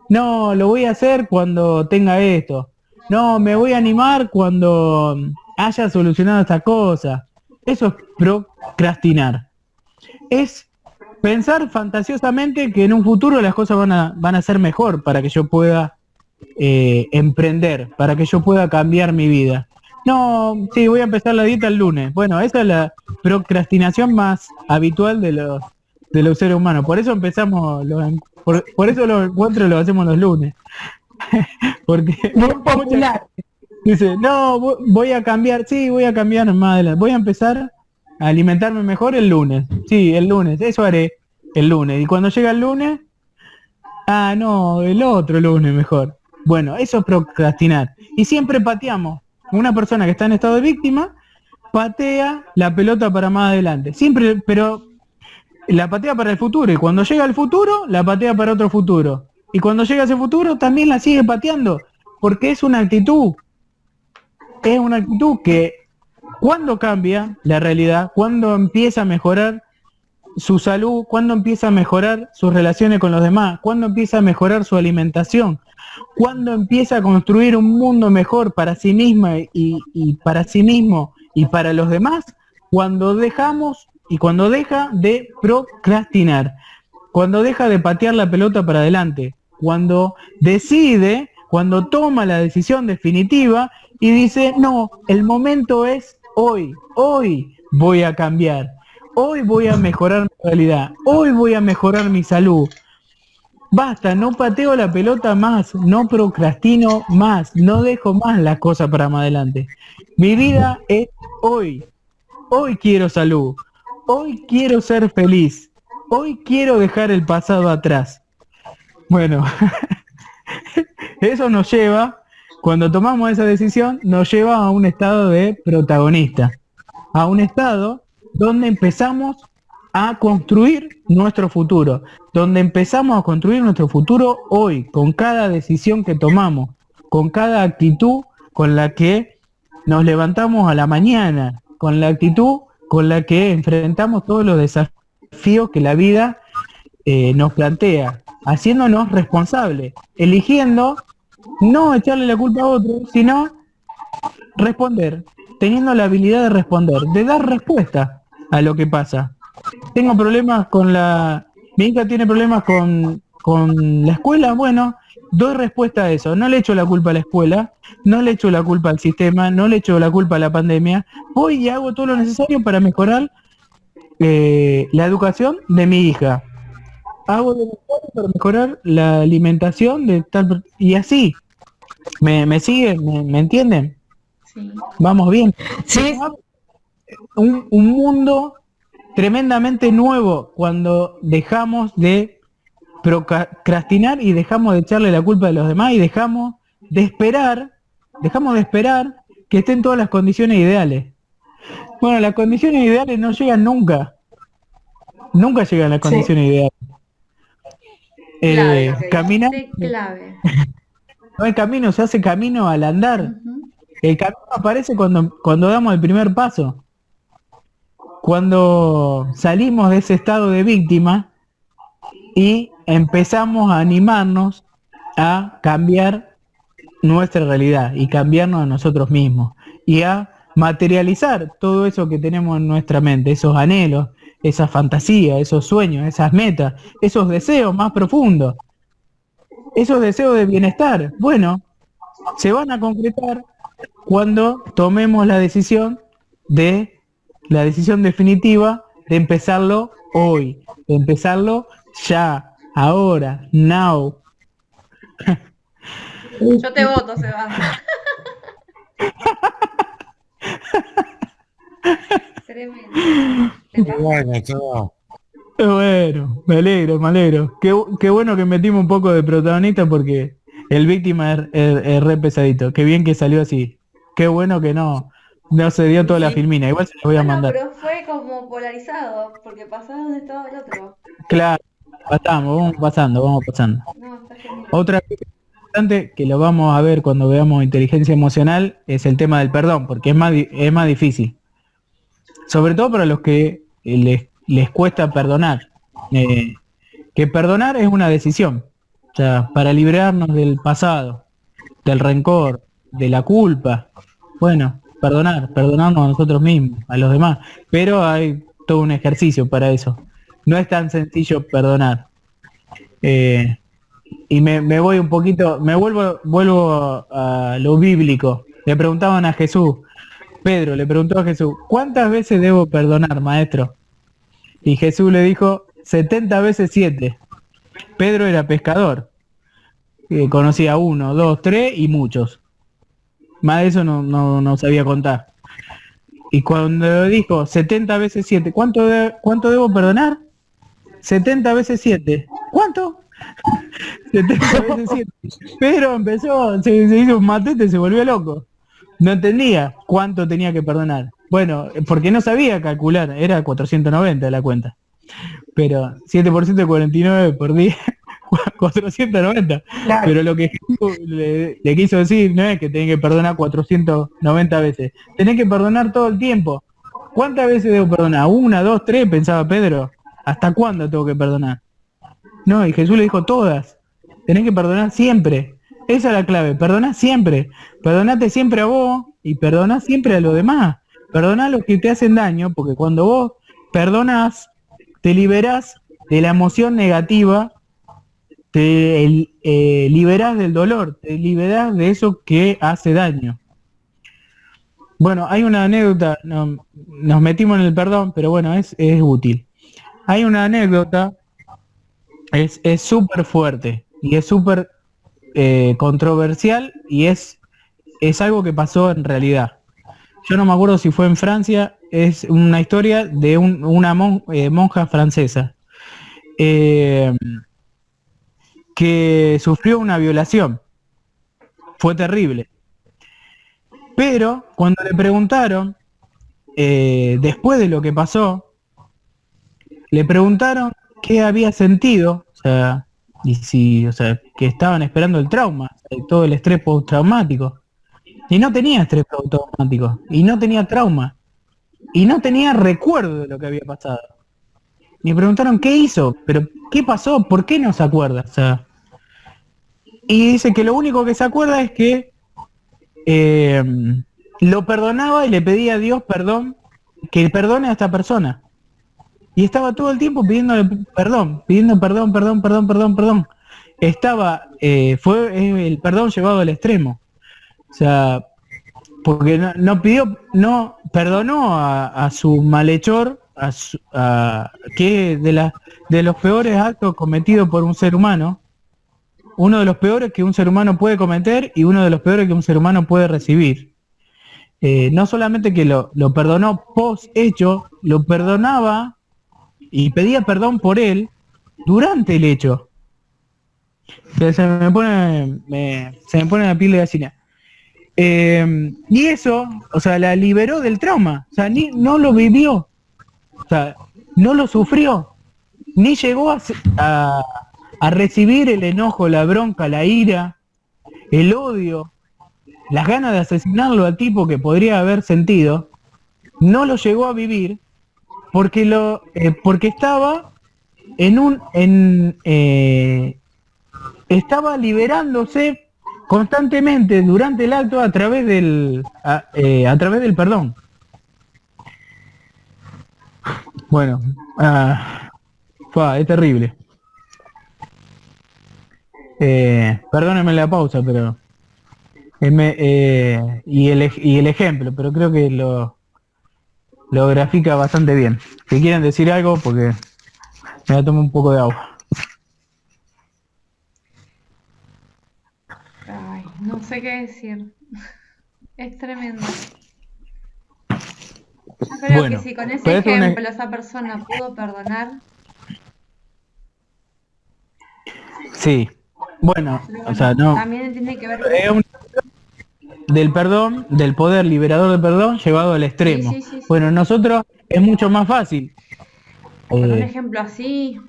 No, lo voy a hacer cuando tenga esto. No, me voy a animar cuando haya solucionado esta cosa. Eso es procrastinar. Es pensar fantasiosamente que en un futuro las cosas van a ser mejor para que yo pueda emprender, para que yo pueda cambiar mi vida. No, sí, voy a empezar la dieta el lunes. Bueno, esa es la procrastinación más habitual de los seres humanos. Por eso empezamos, por eso los encuentros los hacemos los lunes. Porque Muy popular. dice, no, voy a cambiar, sí, voy a cambiar más adelante. Voy a empezar a alimentarme mejor el lunes. Sí, el lunes, eso haré el lunes. Y cuando llega el lunes, no, el otro lunes mejor. Bueno, eso es procrastinar. Y siempre pateamos. Una persona que está en estado de víctima patea la pelota para más adelante. Siempre, pero la patea para el futuro. Y cuando llega el futuro, la patea para otro futuro. Y cuando llega ese futuro, también la sigue pateando. Porque es una actitud. Es una actitud que cuando cambia la realidad, cuando empieza a mejorar su salud, cuando empieza a mejorar sus relaciones con los demás, cuando empieza a mejorar su alimentación, cuando empieza a construir un mundo mejor para sí misma y para sí mismo y para los demás, cuando dejamos y cuando deja de procrastinar, cuando deja de patear la pelota para adelante, cuando decide, cuando toma la decisión definitiva y dice, no, el momento es hoy, hoy voy a cambiar. Hoy voy a mejorar mi realidad, hoy voy a mejorar mi salud. Basta, no pateo la pelota más, no procrastino más, no dejo más las cosas para más adelante. Mi vida es hoy. Hoy quiero salud, hoy quiero ser feliz, hoy quiero dejar el pasado atrás. Bueno, eso nos lleva, cuando tomamos esa decisión, nos lleva a un estado de protagonista, a un estado donde empezamos a construir nuestro futuro, donde empezamos a construir nuestro futuro hoy, con cada decisión que tomamos, con cada actitud con la que nos levantamos a la mañana, con la actitud con la que enfrentamos todos los desafíos que la vida nos plantea, haciéndonos responsables, eligiendo no echarle la culpa a otro, sino responder, teniendo la habilidad de responder, de dar respuesta a lo que pasa. Tengo problemas mi hija tiene problemas con la escuela, bueno, doy respuesta a eso, no le echo la culpa a la escuela, no le echo la culpa al sistema, no le echo la culpa a la pandemia, voy y hago todo lo necesario para mejorar la educación de mi hija. Hago lo necesario para mejorar la alimentación de tal, y así. ¿Me siguen? ¿Me entienden? Sí. Vamos bien. Sí, Un mundo tremendamente nuevo cuando dejamos de procrastinar y dejamos de echarle la culpa a los demás y dejamos de esperar que estén todas las condiciones ideales. Bueno, las condiciones ideales no llegan nunca. Nunca llegan las condiciones ideales. Caminar, Clave. no hay camino, se hace camino al andar. Ujú. El camino aparece cuando damos el primer paso. Cuando salimos de ese estado de víctima y empezamos a animarnos a cambiar nuestra realidad y cambiarnos a nosotros mismos y a materializar todo eso que tenemos en nuestra mente, esos anhelos, esa fantasía, esos sueños, esas metas, esos deseos más profundos, esos deseos de bienestar. Bueno, se van a concretar cuando tomemos la decisión definitiva de empezarlo hoy, de empezarlo ya, ahora, now. Yo te voto, Seba. Tremendo. Bueno, me alegro. Qué bueno que metimos un poco de protagonista porque el víctima es re pesadito. Qué bien que salió así. Qué bueno que no se dio toda la filmina. Igual se la voy a Bueno, mandar. pero fue como polarizado, porque pasás donde estaba el otro. Claro, vamos pasando. No, está genial. Otra cosa importante que lo vamos a ver cuando veamos inteligencia emocional es el tema del perdón, porque es más difícil. Sobre todo para los que les cuesta perdonar. Que perdonar es una decisión. O sea, para librarnos del pasado, del rencor, de la culpa. Bueno, perdonarnos a nosotros mismos, a los demás. Pero hay todo un ejercicio para eso. No es tan sencillo perdonar. Y me voy un poquito, vuelvo a lo bíblico. Le preguntaban a Jesús, Pedro le preguntó a Jesús, ¿cuántas veces debo perdonar, maestro? Y Jesús le dijo, 70 veces 7. Pedro era pescador. Conocía 1, 2, 3 y muchos. Más de eso no sabía contar. Y cuando dijo 70 veces 7, ¿cuánto debo perdonar? 70 veces 7. ¿Cuánto? 70 veces 7. Pedro empezó, se hizo un matete, se volvió loco. No entendía cuánto tenía que perdonar. Bueno, porque no sabía calcular, era 490 la cuenta. Pero 7% de 49 por día, 490. Claro. Pero lo que Jesús le quiso decir no es que tenés que perdonar 490 veces. Tenés que perdonar todo el tiempo. ¿Cuántas veces debo perdonar? 1, 2, 3, pensaba Pedro. ¿Hasta cuándo tengo que perdonar? No, y Jesús le dijo todas. Tenés que perdonar siempre. Esa es la clave, perdoná siempre. Perdonate siempre a vos y perdoná siempre a los demás. Perdoná a los que te hacen daño, porque cuando vos perdonás, te liberás de la emoción negativa, te liberás del dolor, te liberás de eso que hace daño. Bueno, hay una anécdota, nos metimos en el perdón, pero bueno, es útil. Hay una anécdota, es súper fuerte y es súper controversial y es algo que pasó en realidad. Yo no me acuerdo si fue en Francia, es una historia de una monja francesa que sufrió una violación. Fue terrible. Pero cuando le preguntaron, después de lo que pasó, le preguntaron qué había sentido, o sea, que estaban esperando el trauma, todo el estrés postraumático. Y no tenía estrés postraumático, y no tenía trauma, y no tenía recuerdo de lo que había pasado. Me preguntaron qué hizo, pero qué pasó, por qué no se acuerda. O sea, y dice que lo único que se acuerda es que lo perdonaba y le pedía a Dios perdón, que perdone a esta persona. Y estaba todo el tiempo pidiéndole perdón, pidiendo perdón. Estaba, fue el perdón llevado al extremo. O sea, porque no perdonó a su malhechor, que es de los peores actos cometidos por un ser humano, uno de los peores que un ser humano puede cometer y uno de los peores que un ser humano puede recibir. No solamente que lo perdonó post hecho, lo perdonaba y pedía perdón por él durante el hecho. Se me pone la piel de gallina. Y eso, o sea, la liberó del trauma. O sea, no lo vivió. O sea, no lo sufrió. Ni llegó a recibir el enojo, la bronca, la ira, el odio, las ganas de asesinarlo al tipo que podría haber sentido. No lo llegó a vivir porque estaba estaba liberándose constantemente durante el acto a través a través del perdón. Bueno, es terrible. Perdónenme la pausa, pero y el ejemplo, pero creo que lo grafica bastante bien. Si quieren decir algo, porque me voy a tomar un poco de agua. Ay, no sé qué decir. Es tremendo. Yo creo Bueno, que si con ese pero es un ejemplo esa persona pudo perdonar, sí. Bueno, pero o sea, bueno, no. también tiene que ver Es un del perdón, del poder liberador del perdón llevado al extremo. Sí, sí, sí, sí. Bueno, nosotros es mucho más fácil. Con un ejemplo así,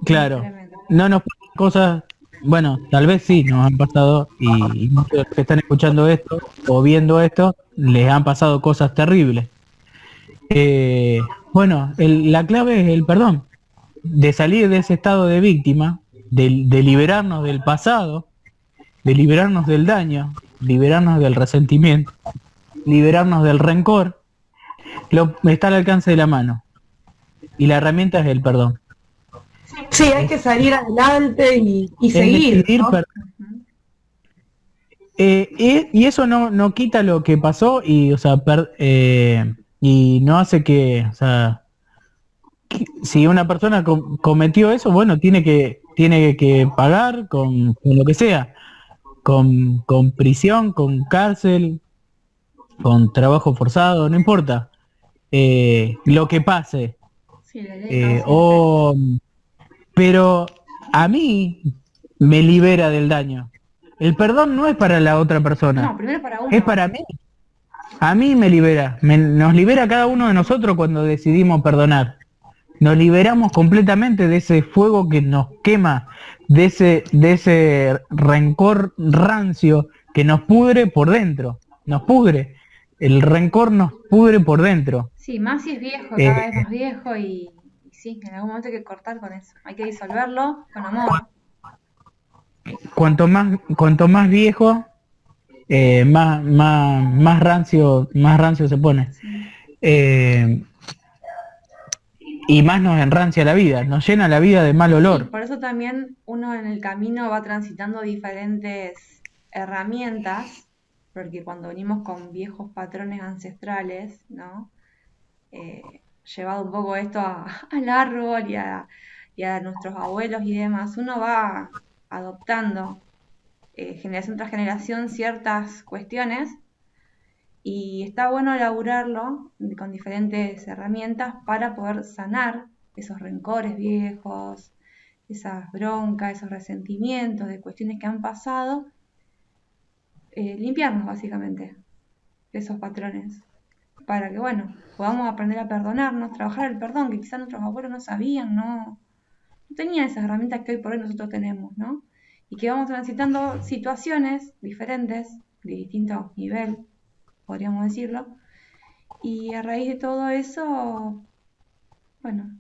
Claro, tremendo. no nos pasan cosas, bueno, tal vez sí nos han pasado y muchos de los que están escuchando esto o viendo esto les han pasado cosas terribles. Bueno, la clave es el perdón, de salir de ese estado de víctima, de liberarnos del pasado, de liberarnos del daño, liberarnos del resentimiento, liberarnos del rencor, está al alcance de la mano. Y la herramienta es el perdón. Sí, hay que salir adelante y Es seguir, decidir ¿no? Ujú. y eso no quita lo que pasó y, o sea, y no hace que, o sea, si una persona cometió eso, bueno, tiene que pagar con lo que sea, con prisión, con cárcel, con trabajo forzado, no importa. Lo que pase. Sí, la ley causa y efecto. O, pero a mí me libera del daño. El perdón no es para la otra persona, No, primero para uno. es para mí. A mí me libera, nos libera a cada uno de nosotros cuando decidimos perdonar. Nos liberamos completamente de ese fuego que nos quema, de ese rencor rancio que nos pudre por dentro, nos pudre. El rencor nos pudre por dentro. Sí, más si es viejo, Eh, cada vez más viejo y sí, en algún momento hay que cortar con eso. Hay que disolverlo con amor. cuanto más viejo, más rancio se pone. Sí. Y más nos enrancia la vida, nos llena la vida de mal Sí, olor. por eso también uno en el camino va transitando diferentes herramientas, porque cuando venimos con viejos patrones ancestrales, ¿no? Llevado un poco esto al árbol y a nuestros abuelos y demás, uno va adoptando generación tras generación ciertas cuestiones y está bueno elaborarlo con diferentes herramientas para poder sanar esos rencores viejos, esas broncas, esos resentimientos de cuestiones que han pasado, limpiarnos básicamente de esos patrones para que, bueno, podamos aprender a perdonarnos, trabajar el perdón, que quizás nuestros abuelos no sabían, no tenían esas herramientas que hoy por hoy nosotros tenemos, ¿no? Y que vamos transitando situaciones diferentes, de distinto nivel, podríamos decirlo, y a raíz de todo eso, bueno,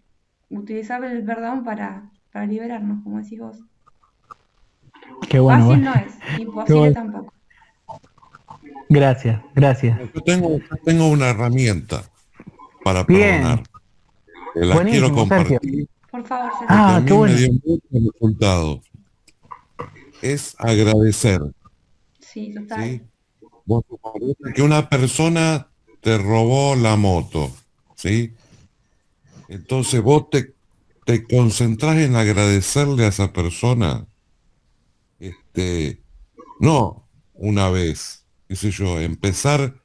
utilizar el perdón para liberarnos, como decís vos. Qué bueno. Fácil no es, imposible bueno. tampoco. Gracias. Yo tengo una herramienta para Bien. perdonar. La Buenísimo, quiero compartir. Sergio. Por favor, Sergio. Porque a Ah, mí qué bueno. me dio mucho resultado. Es agradecer. Sí, total. ¿Sí? Vos suponés que una persona te robó la moto, ¿sí? Entonces vos te concentrás en agradecerle a esa persona, no una vez, qué sé yo, empezar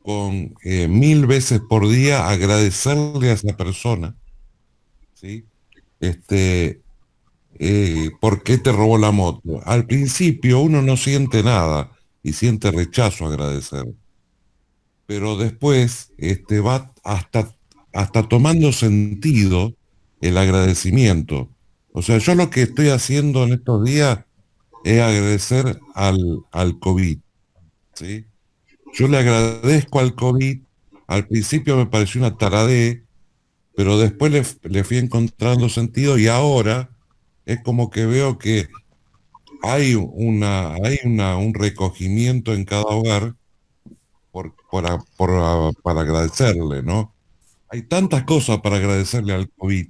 con 1000 veces por día agradecerle a esa persona, ¿sí? ¿Por qué te robó la moto? Al principio uno no siente nada y siente rechazo a agradecer. Pero después va hasta tomando sentido el agradecimiento. O sea, yo lo que estoy haciendo en estos días es agradecer al COVID, ¿sí? Yo le agradezco al COVID, al principio me pareció una taradez, pero después le fui encontrando sentido y ahora es como que veo que un recogimiento en cada hogar para agradecerle, ¿no? Hay tantas cosas para agradecerle al COVID,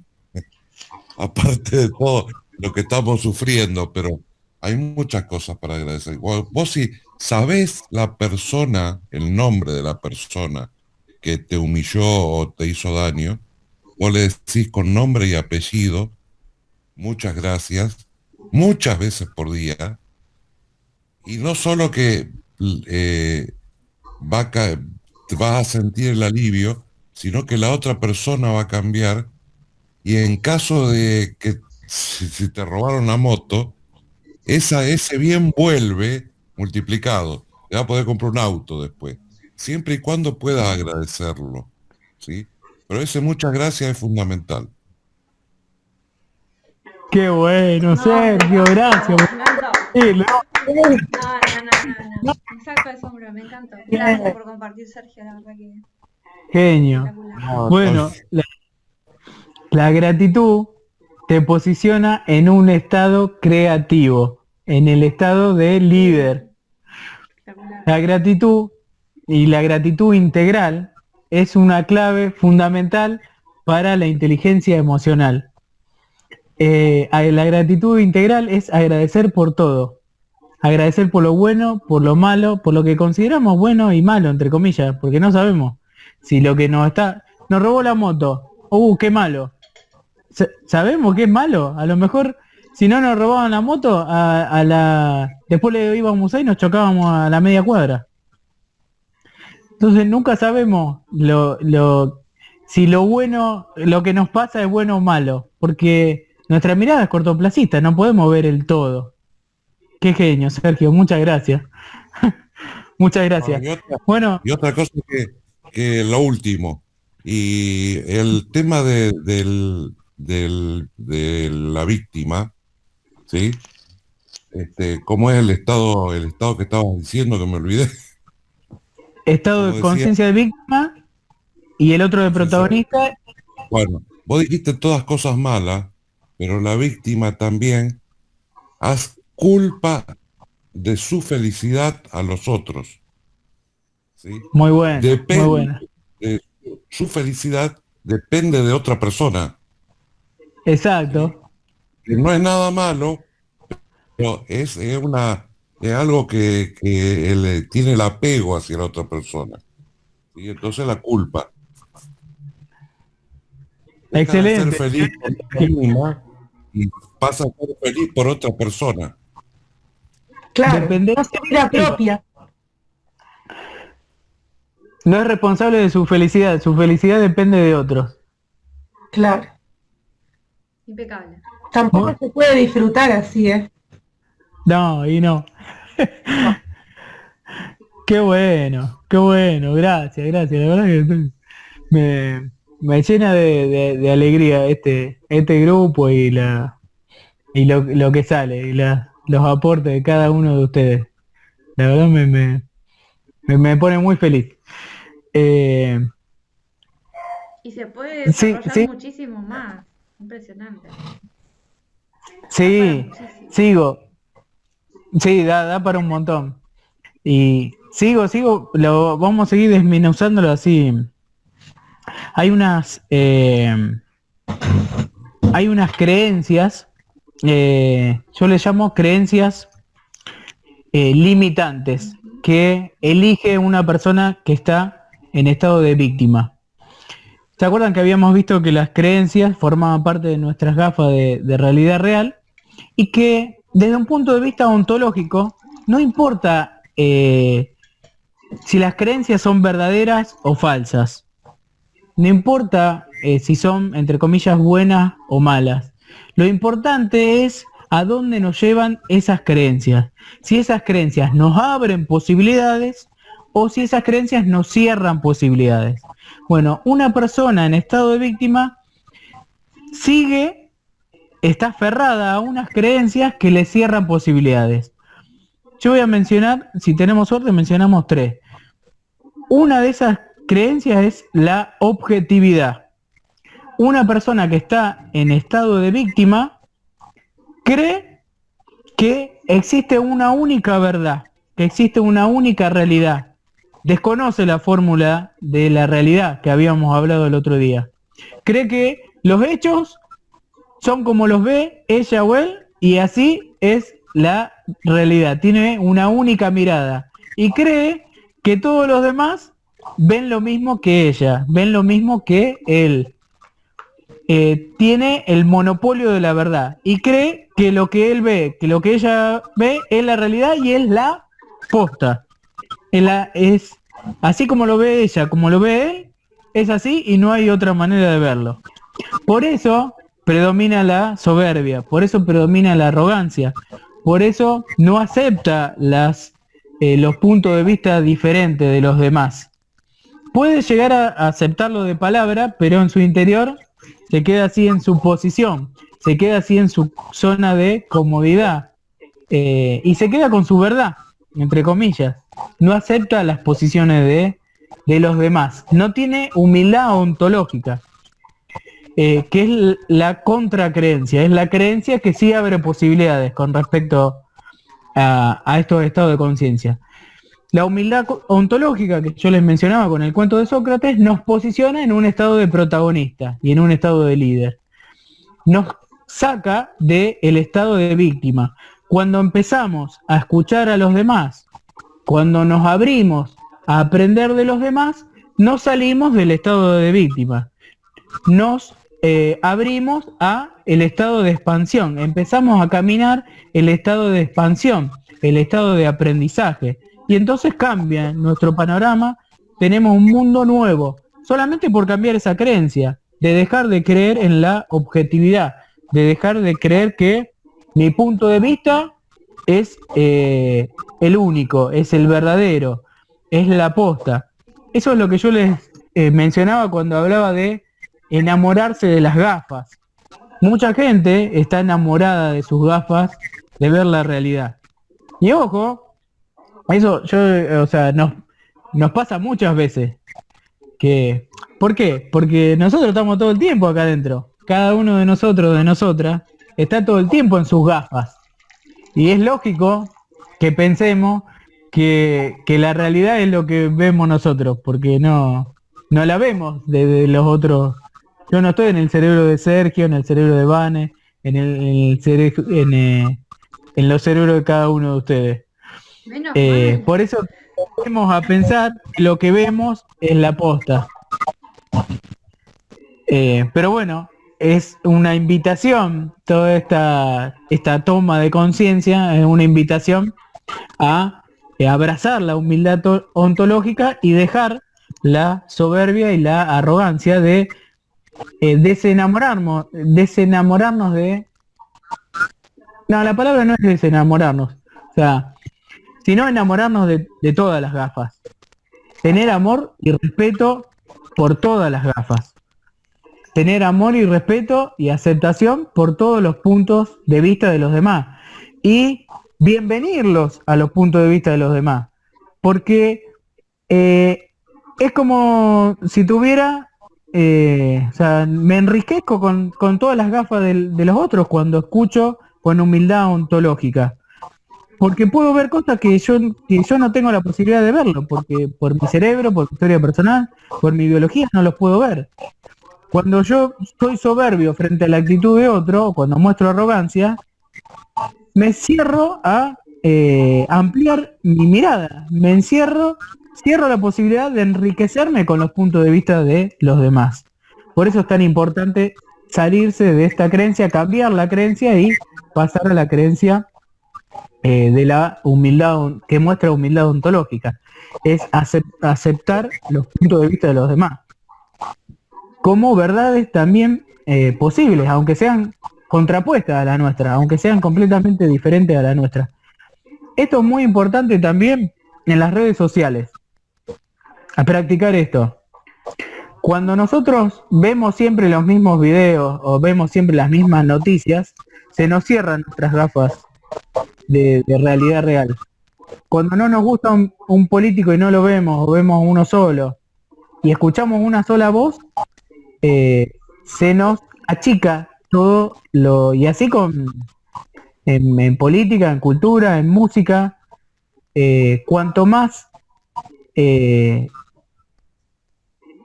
aparte de todo lo que estamos sufriendo, pero hay muchas cosas para agradecer. Vos si sabés la persona, el nombre de la persona que te humilló o te hizo daño, vos le decís con nombre y apellido, muchas gracias, muchas veces por día, y no solo que eh, va a ca- vas a sentir el alivio, sino que la otra persona va a cambiar y en caso de que si te robaron la moto, ese bien vuelve multiplicado. Te va a poder comprar un auto después, siempre y cuando puedas agradecerlo, ¿sí? Pero ese muchas gracias es fundamental. Qué bueno, No, Sergio, me gracias. encantó, me encantó. Sí, no, No. Me saco de sombra, me encantó. Gracias por compartir, Sergio, la verdad que genio. espectacular. No, Bueno, la gratitud te posiciona en un estado creativo, en el estado de líder. Espectacular. La gratitud y la gratitud integral es una clave fundamental para la inteligencia emocional. La gratitud integral es agradecer por todo. Agradecer por lo bueno, por lo malo, por lo que consideramos bueno y malo, entre comillas, porque no sabemos si lo que nos robó la moto, qué malo. Sabemos que es malo, a lo mejor si no nos robaban la moto, después le íbamos a y nos chocábamos a la media cuadra. Entonces nunca sabemos si lo bueno, lo que nos pasa es bueno o malo, porque nuestra mirada es cortoplacista, no podemos ver el todo. Qué genio, Sergio, muchas gracias. Muchas gracias. Bueno, y otra cosa que lo último, y el tema de la víctima, ¿sí? ¿Cómo es el estado que estabas diciendo, que me olvidé? estado Como de decía, conciencia de víctima y el otro de protagonista. bueno, vos dijiste todas cosas malas, pero la víctima también haz culpa de su felicidad a los otros, ¿sí? Muy buena, muy Depende buena. de su felicidad, depende de otra persona, ¿sí? Exacto. Que no es nada malo, pero es algo que él tiene el apego hacia la otra persona, ¿sí? Entonces la culpa. Deja de ser Excelente. feliz por ti misma y pasa a ser feliz por otra persona. Claro, Depende. no se vida propia. No es responsable de su felicidad depende de otros. Claro. Impecable. Tampoco se puede disfrutar así, ¿eh? No, y no. Qué bueno, gracias, la verdad que me llena de alegría este grupo y lo que sale y los aportes de cada uno de ustedes. La verdad me pone muy feliz. Y se puede Sí, desarrollar sí, muchísimo más. Impresionante. sí, Muchísimo. sigo. Sí, da para un montón. Y sigo, lo vamos a seguir desmenuzándolo así. Hay unas creencias, yo les llamo creencias limitantes, que elige una persona que está en estado de víctima. ¿Se acuerdan que habíamos visto que las creencias formaban parte de nuestras gafas de realidad real? Y que desde un punto de vista ontológico, no importa si las creencias son verdaderas o falsas. No importa si son, entre comillas, buenas o malas. Lo importante es a dónde nos llevan esas creencias. Si esas creencias nos abren posibilidades o si esas creencias nos cierran posibilidades. Bueno, una persona en estado de víctima está aferrada a unas creencias que le cierran posibilidades. Yo voy a mencionar, si tenemos suerte, mencionamos 3. Una de esas creencias es la objetividad. Una persona que está en estado de víctima cree que existe una única verdad, que existe una única realidad. Desconoce la fórmula de la realidad que habíamos hablado el otro día. Cree que los hechos son como los ve ella o él, y así es la realidad. Tiene una única mirada y cree que todos los demás ven lo mismo que ella, ven lo mismo que él. Tiene el monopolio de la verdad y cree que lo que él ve, que lo que ella ve es la realidad y es la posta. Es así como lo ve ella, como lo ve él, es así y no hay otra manera de verlo. Por eso predomina la soberbia, por eso predomina la arrogancia, por eso no acepta los puntos de vista diferentes de los demás. Puede llegar a aceptarlo de palabra, pero en su interior se queda así en su posición, se queda así en su zona de comodidad y se queda con su verdad, entre comillas. No acepta las posiciones de los demás. No tiene humildad ontológica, que es la contracreencia, es la creencia que sí abre posibilidades con respecto a estos estados de conciencia. La humildad ontológica que yo les mencionaba con el cuento de Sócrates nos posiciona en un estado de protagonista y en un estado de líder. Nos saca del estado de víctima. Cuando empezamos a escuchar a los demás, cuando nos abrimos a aprender de los demás, no salimos del estado de víctima. Nos abrimos a el estado de expansión. Empezamos a caminar el estado de expansión, el estado de aprendizaje. Y entonces cambia nuestro panorama, tenemos un mundo nuevo, solamente por cambiar esa creencia, de dejar de creer en la objetividad, de dejar de creer que mi punto de vista es el único, es el verdadero, es la posta. Eso es lo que yo les mencionaba cuando hablaba de enamorarse de las gafas. Mucha gente está enamorada de sus gafas, de ver la realidad. Y ojo, eso nos pasa muchas veces. ¿Por qué? Porque nosotros estamos todo el tiempo acá adentro. Cada uno de nosotros, de nosotras, está todo el tiempo en sus gafas. Y es lógico que pensemos que la realidad es lo que vemos nosotros, porque no la vemos de los otros. Yo no estoy en el cerebro de Sergio, en el cerebro de Vane, en los cerebros de cada uno de ustedes. Por eso vamos a pensar que lo que vemos es la posta. Pero bueno, es una invitación, toda esta toma de conciencia es una invitación a abrazar la humildad ontológica y dejar la soberbia y la arrogancia de desenamorarnos de... No, la palabra no es desenamorarnos, o sea, sino enamorarnos de todas las gafas. Tener amor y respeto por todas las gafas. Tener amor y respeto y aceptación por todos los puntos de vista de los demás. Y bienvenirlos a los puntos de vista de los demás. Porque es como si tuviera... me enriquezco con todas las gafas de los otros cuando escucho con humildad ontológica. Porque puedo ver cosas que yo no tengo la posibilidad de verlo, porque por mi cerebro, por mi historia personal, por mi biología no los puedo ver. Cuando yo soy soberbio frente a la actitud de otro, o cuando muestro arrogancia, me cierro a ampliar mi mirada, cierro la posibilidad de enriquecerme con los puntos de vista de los demás. Por eso es tan importante salirse de esta creencia, cambiar la creencia y pasar a la creencia de la humildad, que muestra humildad ontológica, es aceptar los puntos de vista de los demás como verdades también posibles, aunque sean contrapuestas a la nuestra, aunque sean completamente diferentes a la nuestra. Esto es muy importante también en las redes sociales, a practicar esto. Cuando nosotros vemos siempre los mismos videos o vemos siempre las mismas noticias, se nos cierran nuestras gafas de realidad real. Cuando no nos gusta un político y no lo vemos, o vemos uno solo, y escuchamos una sola voz, se nos achica todo y así con en política, en cultura, en música. Cuanto más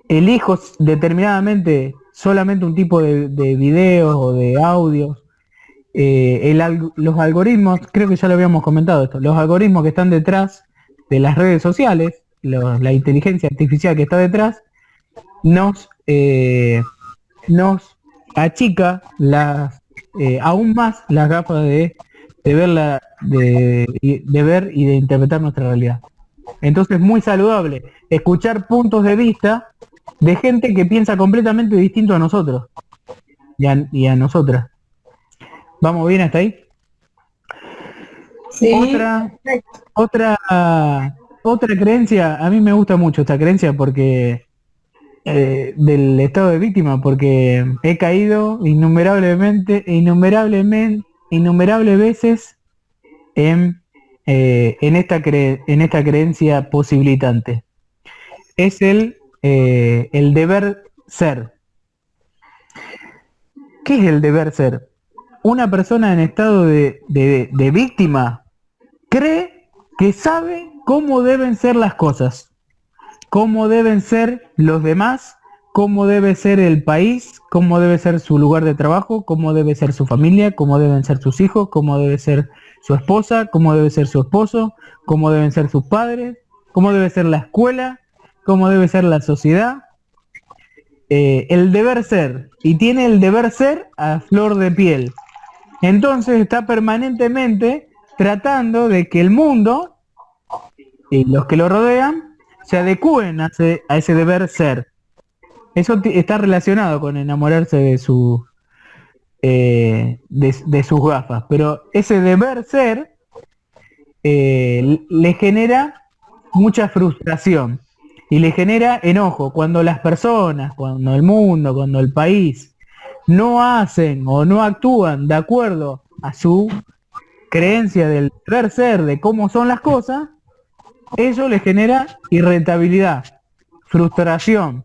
elijo determinadamente solamente un tipo de videos o de audios, los algoritmos, creo que ya lo habíamos comentado esto, los algoritmos que están detrás de las redes sociales, la inteligencia artificial que está detrás, nos achica aún más las gafas de ver y de interpretar nuestra realidad. Entonces es muy saludable escuchar puntos de vista de gente que piensa completamente distinto a nosotros y a nosotras. ¿Vamos bien hasta ahí? Sí, Otra creencia, a mí me gusta mucho esta creencia porque del estado de víctima, porque he caído innumerables veces en esta creencia posibilitante. Es el deber ser. ¿Qué es el deber ser? Una persona en estado de víctima cree que sabe cómo deben ser las cosas, cómo deben ser los demás, cómo debe ser el país, cómo debe ser su lugar de trabajo, cómo debe ser su familia, cómo deben ser sus hijos, cómo debe ser su esposa, cómo debe ser su esposo, cómo deben ser sus padres, cómo debe ser la escuela, cómo debe ser la sociedad. El deber ser, y tiene el deber ser a flor de piel. Entonces está permanentemente tratando de que el mundo y los que lo rodean se adecúen a ese deber ser. Eso está relacionado con enamorarse de sus gafas, pero ese deber ser le genera mucha frustración y le genera enojo cuando las personas, cuando el mundo, cuando el país no hacen o no actúan de acuerdo a su creencia del deber ser, de cómo son las cosas. Eso le genera irritabilidad, frustración,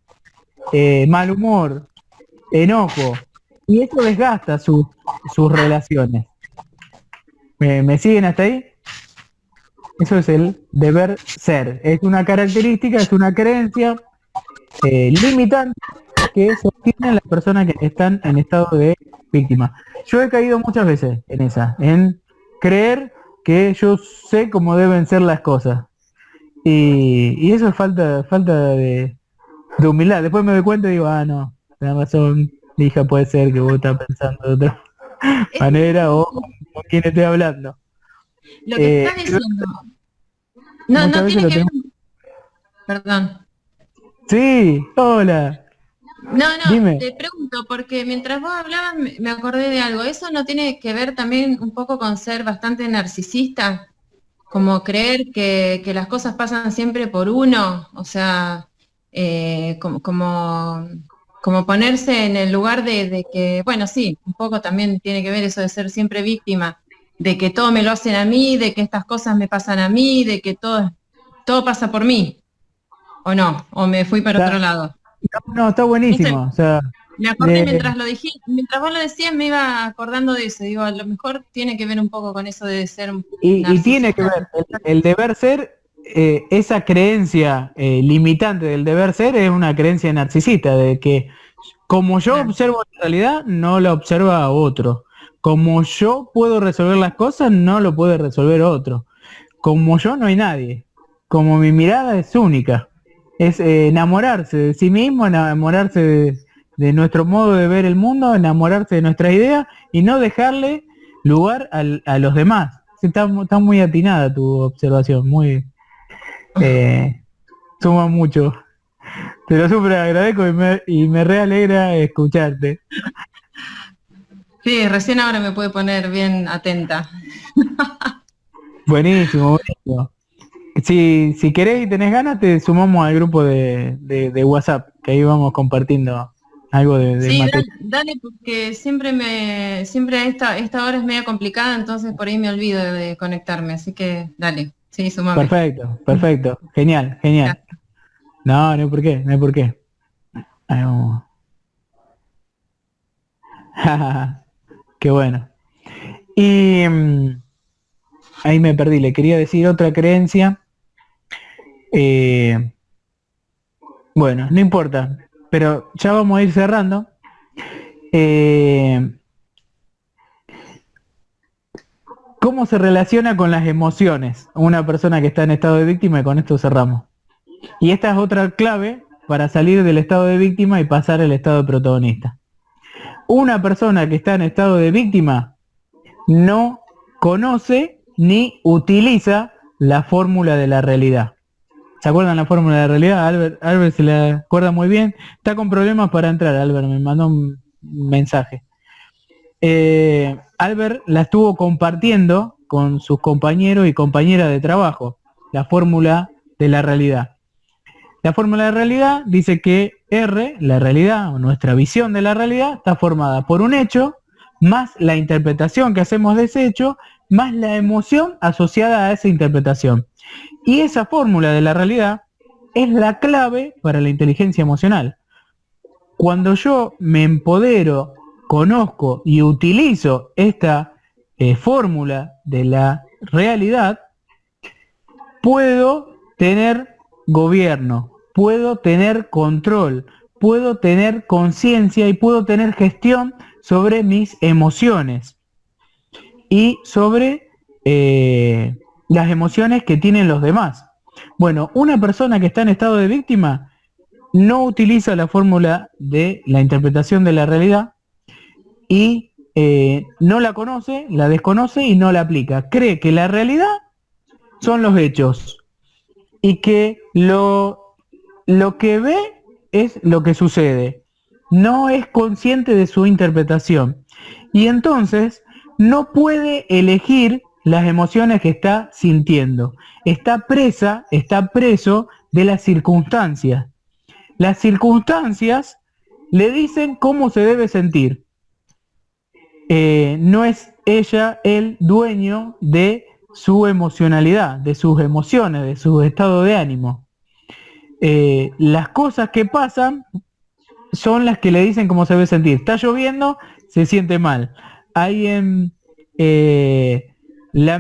mal humor, enojo, y eso desgasta sus relaciones. ¿Me siguen hasta ahí? Eso es el deber ser. Es una característica, es una creencia limitante que sostienen las personas que están en estado de víctima. Yo he caído muchas veces en creer que yo sé cómo deben ser las cosas. Y eso es falta de humildad. Después me doy cuenta y digo, no, tenés razón, mi hija, puede ser que vos estás pensando de otra manera o con quién estoy hablando. Lo que estás diciendo. No tiene que ver. Perdón. Sí, hola. No, Dime. te pregunto, porque mientras vos hablabas me acordé de algo. ¿Eso no tiene que ver también un poco con ser bastante narcisista? Como creer que las cosas pasan siempre por uno, o sea, como ponerse en el lugar de que, bueno, sí, un poco también tiene que ver eso de ser siempre víctima, de que todo me lo hacen a mí, de que estas cosas me pasan a mí, de que todo pasa por mí, o no, o me fui para otro lado. No, está buenísimo. No sé, O sea, me acordé mientras vos lo decías me iba acordando de eso, digo, a lo mejor tiene que ver un poco con eso de ser y tiene que ver, el deber ser, esa creencia limitante del deber ser es una creencia narcisista, de que como yo observo la realidad, no la observa otro. Como yo puedo resolver las cosas, no lo puede resolver otro. Como yo, no hay nadie. Como mi mirada es única. Es enamorarse de sí mismo, enamorarse de nuestro modo de ver el mundo, enamorarse de nuestra idea y no dejarle lugar a los demás. Sí, está muy atinada tu observación, muy suma mucho. Te lo súper agradezco y me re alegra escucharte. Sí, recién ahora me puede poner bien atenta. Buenísimo, buenísimo. Si querés y tenés ganas, te sumamos al grupo de WhatsApp, que ahí vamos compartiendo algo de Sí, material. dale, porque siempre esta hora es media complicada, entonces por ahí me olvido de conectarme, así que dale, sí, sumame. Perfecto, genial. Gracias. No hay por qué. Ahí vamos. Qué bueno. Y ahí me perdí, le quería decir otra creencia. Bueno, no importa, pero ya vamos a ir cerrando. ¿Cómo se relaciona con las emociones una persona que está en estado de víctima? Y con esto cerramos. Y esta es otra clave para salir del estado de víctima y pasar al estado de protagonista. Una persona que está en estado de víctima no conoce ni utiliza la fórmula de la realidad. ¿Se acuerdan la fórmula de la realidad? Albert se la acuerda muy bien. Está con problemas para entrar, Albert, me mandó un mensaje. Albert la estuvo compartiendo con sus compañeros y compañeras de trabajo, la fórmula de la realidad. La fórmula de realidad dice que R, la realidad, o nuestra visión de la realidad, está formada por un hecho, más la interpretación que hacemos de ese hecho, más la emoción asociada a esa interpretación. Y esa fórmula de la realidad es la clave para la inteligencia emocional. Cuando yo me empodero, conozco y utilizo esta fórmula de la realidad, puedo tener gobierno, puedo tener control, puedo tener conciencia y puedo tener gestión sobre mis emociones y sobre las emociones que tienen los demás. Bueno, una persona que está en estado de víctima no utiliza la fórmula de la interpretación de la realidad y no la conoce, la desconoce y no la aplica. Cree que la realidad son los hechos y que lo que ve es lo que sucede. No es consciente de su interpretación. Y entonces no puede elegir las emociones que está sintiendo. Está preso de las circunstancias. Las circunstancias le dicen cómo se debe sentir. No es ella el dueño de su emocionalidad, de sus emociones, de su estado de ánimo. Las cosas que pasan son las que le dicen cómo se debe sentir. Está lloviendo, se siente mal. Alguien la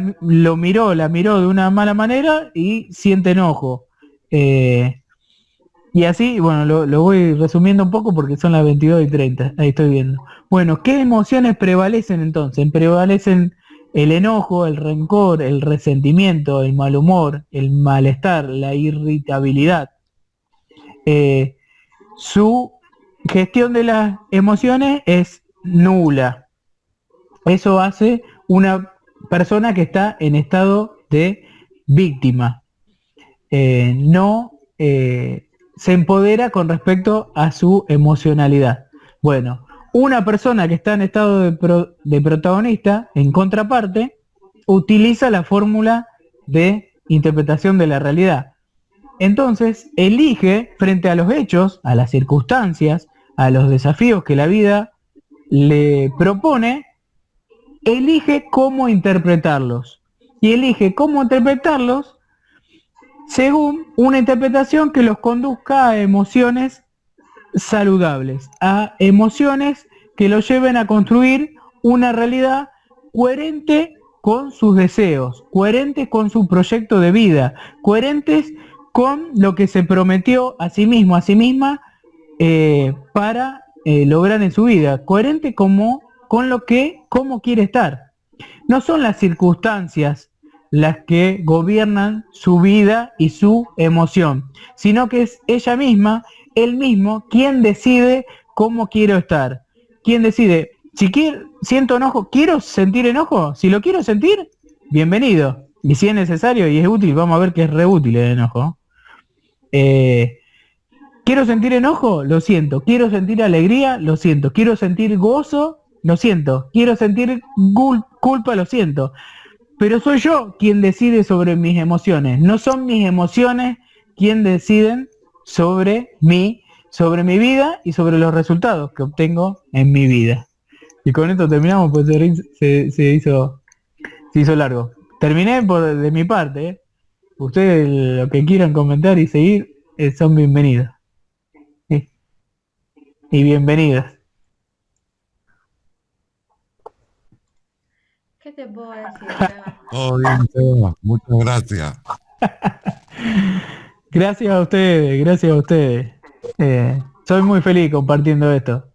miró de una mala manera y siente enojo. Y así, bueno, lo voy resumiendo un poco porque son las 22:30, ahí estoy viendo. Bueno, ¿qué emociones prevalecen entonces? Prevalecen el enojo, el rencor, el resentimiento, el mal humor, el malestar, la irritabilidad. Su gestión de las emociones es nula. Eso hace una persona que está en estado de víctima. No se empodera con respecto a su emocionalidad. Bueno, una persona que está en estado de protagonista, en contraparte, utiliza la fórmula de interpretación de la realidad. Entonces, elige frente a los hechos, a las circunstancias, a los desafíos que la vida le propone, elige cómo interpretarlos. Y elige cómo interpretarlos según una interpretación que los conduzca a emociones saludables, a emociones que los lleven a construir una realidad coherente con sus deseos, coherentes con su proyecto de vida, coherentes con lo que se prometió a sí mismo, a sí misma, para lograr en su vida, coherente con cómo quiere estar. No son las circunstancias las que gobiernan su vida y su emoción, sino que es ella misma, él mismo, quien decide cómo quiero estar. Quien decide, si siento enojo, ¿quiero sentir enojo? Si lo quiero sentir, bienvenido. Y si es necesario y es útil, vamos a ver que es re útil el enojo. ¿Quiero sentir enojo? Lo siento. ¿Quiero sentir alegría? Lo siento. ¿Quiero sentir gozo? Lo siento. ¿Quiero sentir culpa? Lo siento. Pero soy yo quien decide sobre mis emociones. No son mis emociones quien deciden sobre mi vida y sobre los resultados que obtengo en mi vida. Y con esto terminamos, pues se hizo largo. Terminé de mi parte, ¿eh? Ustedes lo que quieran comentar y seguir son bienvenidos. ¿Sí? Y bienvenidas. ¿Qué te puedo decir, Seba? Todo bien, Seba. Muchas gracias. Gracias a ustedes, gracias a ustedes. Soy muy feliz compartiendo esto.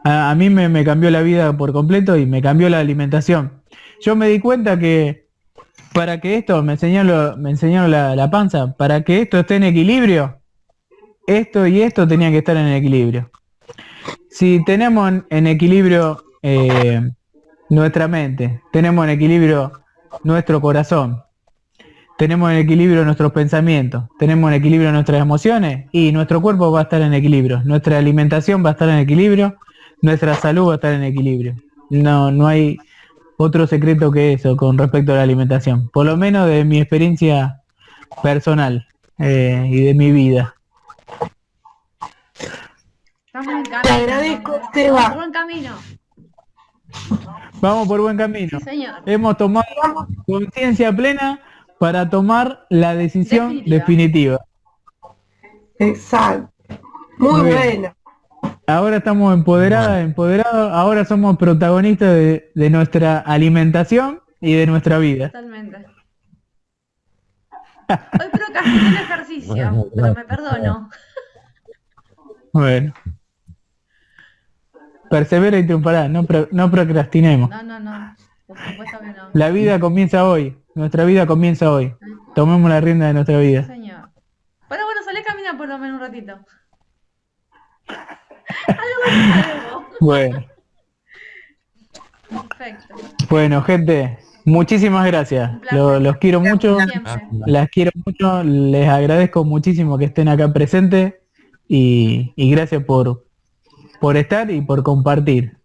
A mí me cambió la vida por completo y me cambió la alimentación. Yo me di cuenta que para que esto, me enseñaron la panza, para que esto esté en equilibrio, esto y esto tenían que estar en equilibrio. Si tenemos en equilibrio nuestra mente, tenemos en equilibrio nuestro corazón, tenemos en equilibrio nuestros pensamientos, tenemos en equilibrio nuestras emociones y nuestro cuerpo va a estar en equilibrio, nuestra alimentación va a estar en equilibrio, nuestra salud va a estar en equilibrio. No hay otro secreto que eso con respecto a la alimentación, por lo menos de mi experiencia personal y de mi vida. Estamos en Te camino. agradezco, entonces. Seba. Buen camino. Vamos por buen camino. Sí, señor. Hemos tomado conciencia plena para tomar la decisión definitiva. Exacto. Muy Muy bien. bueno. Ahora estamos empoderados, ahora somos protagonistas de nuestra alimentación y de nuestra vida. Totalmente. Hoy procrastiné el ejercicio, pero me perdono. Bueno. Persevera y triunfará, no procrastinemos. No. Por supuesto que no. La vida comienza hoy, nuestra vida comienza hoy. Tomemos la rienda de nuestra Sí, vida. señor. Pero bueno, salí a caminar por lo menos un ratito. Algo. Bueno, Perfecto. bueno, gente, muchísimas gracias. Un placer. Los quiero mucho, Siempre. las quiero mucho, les agradezco muchísimo que estén acá presentes y gracias por estar y por compartir.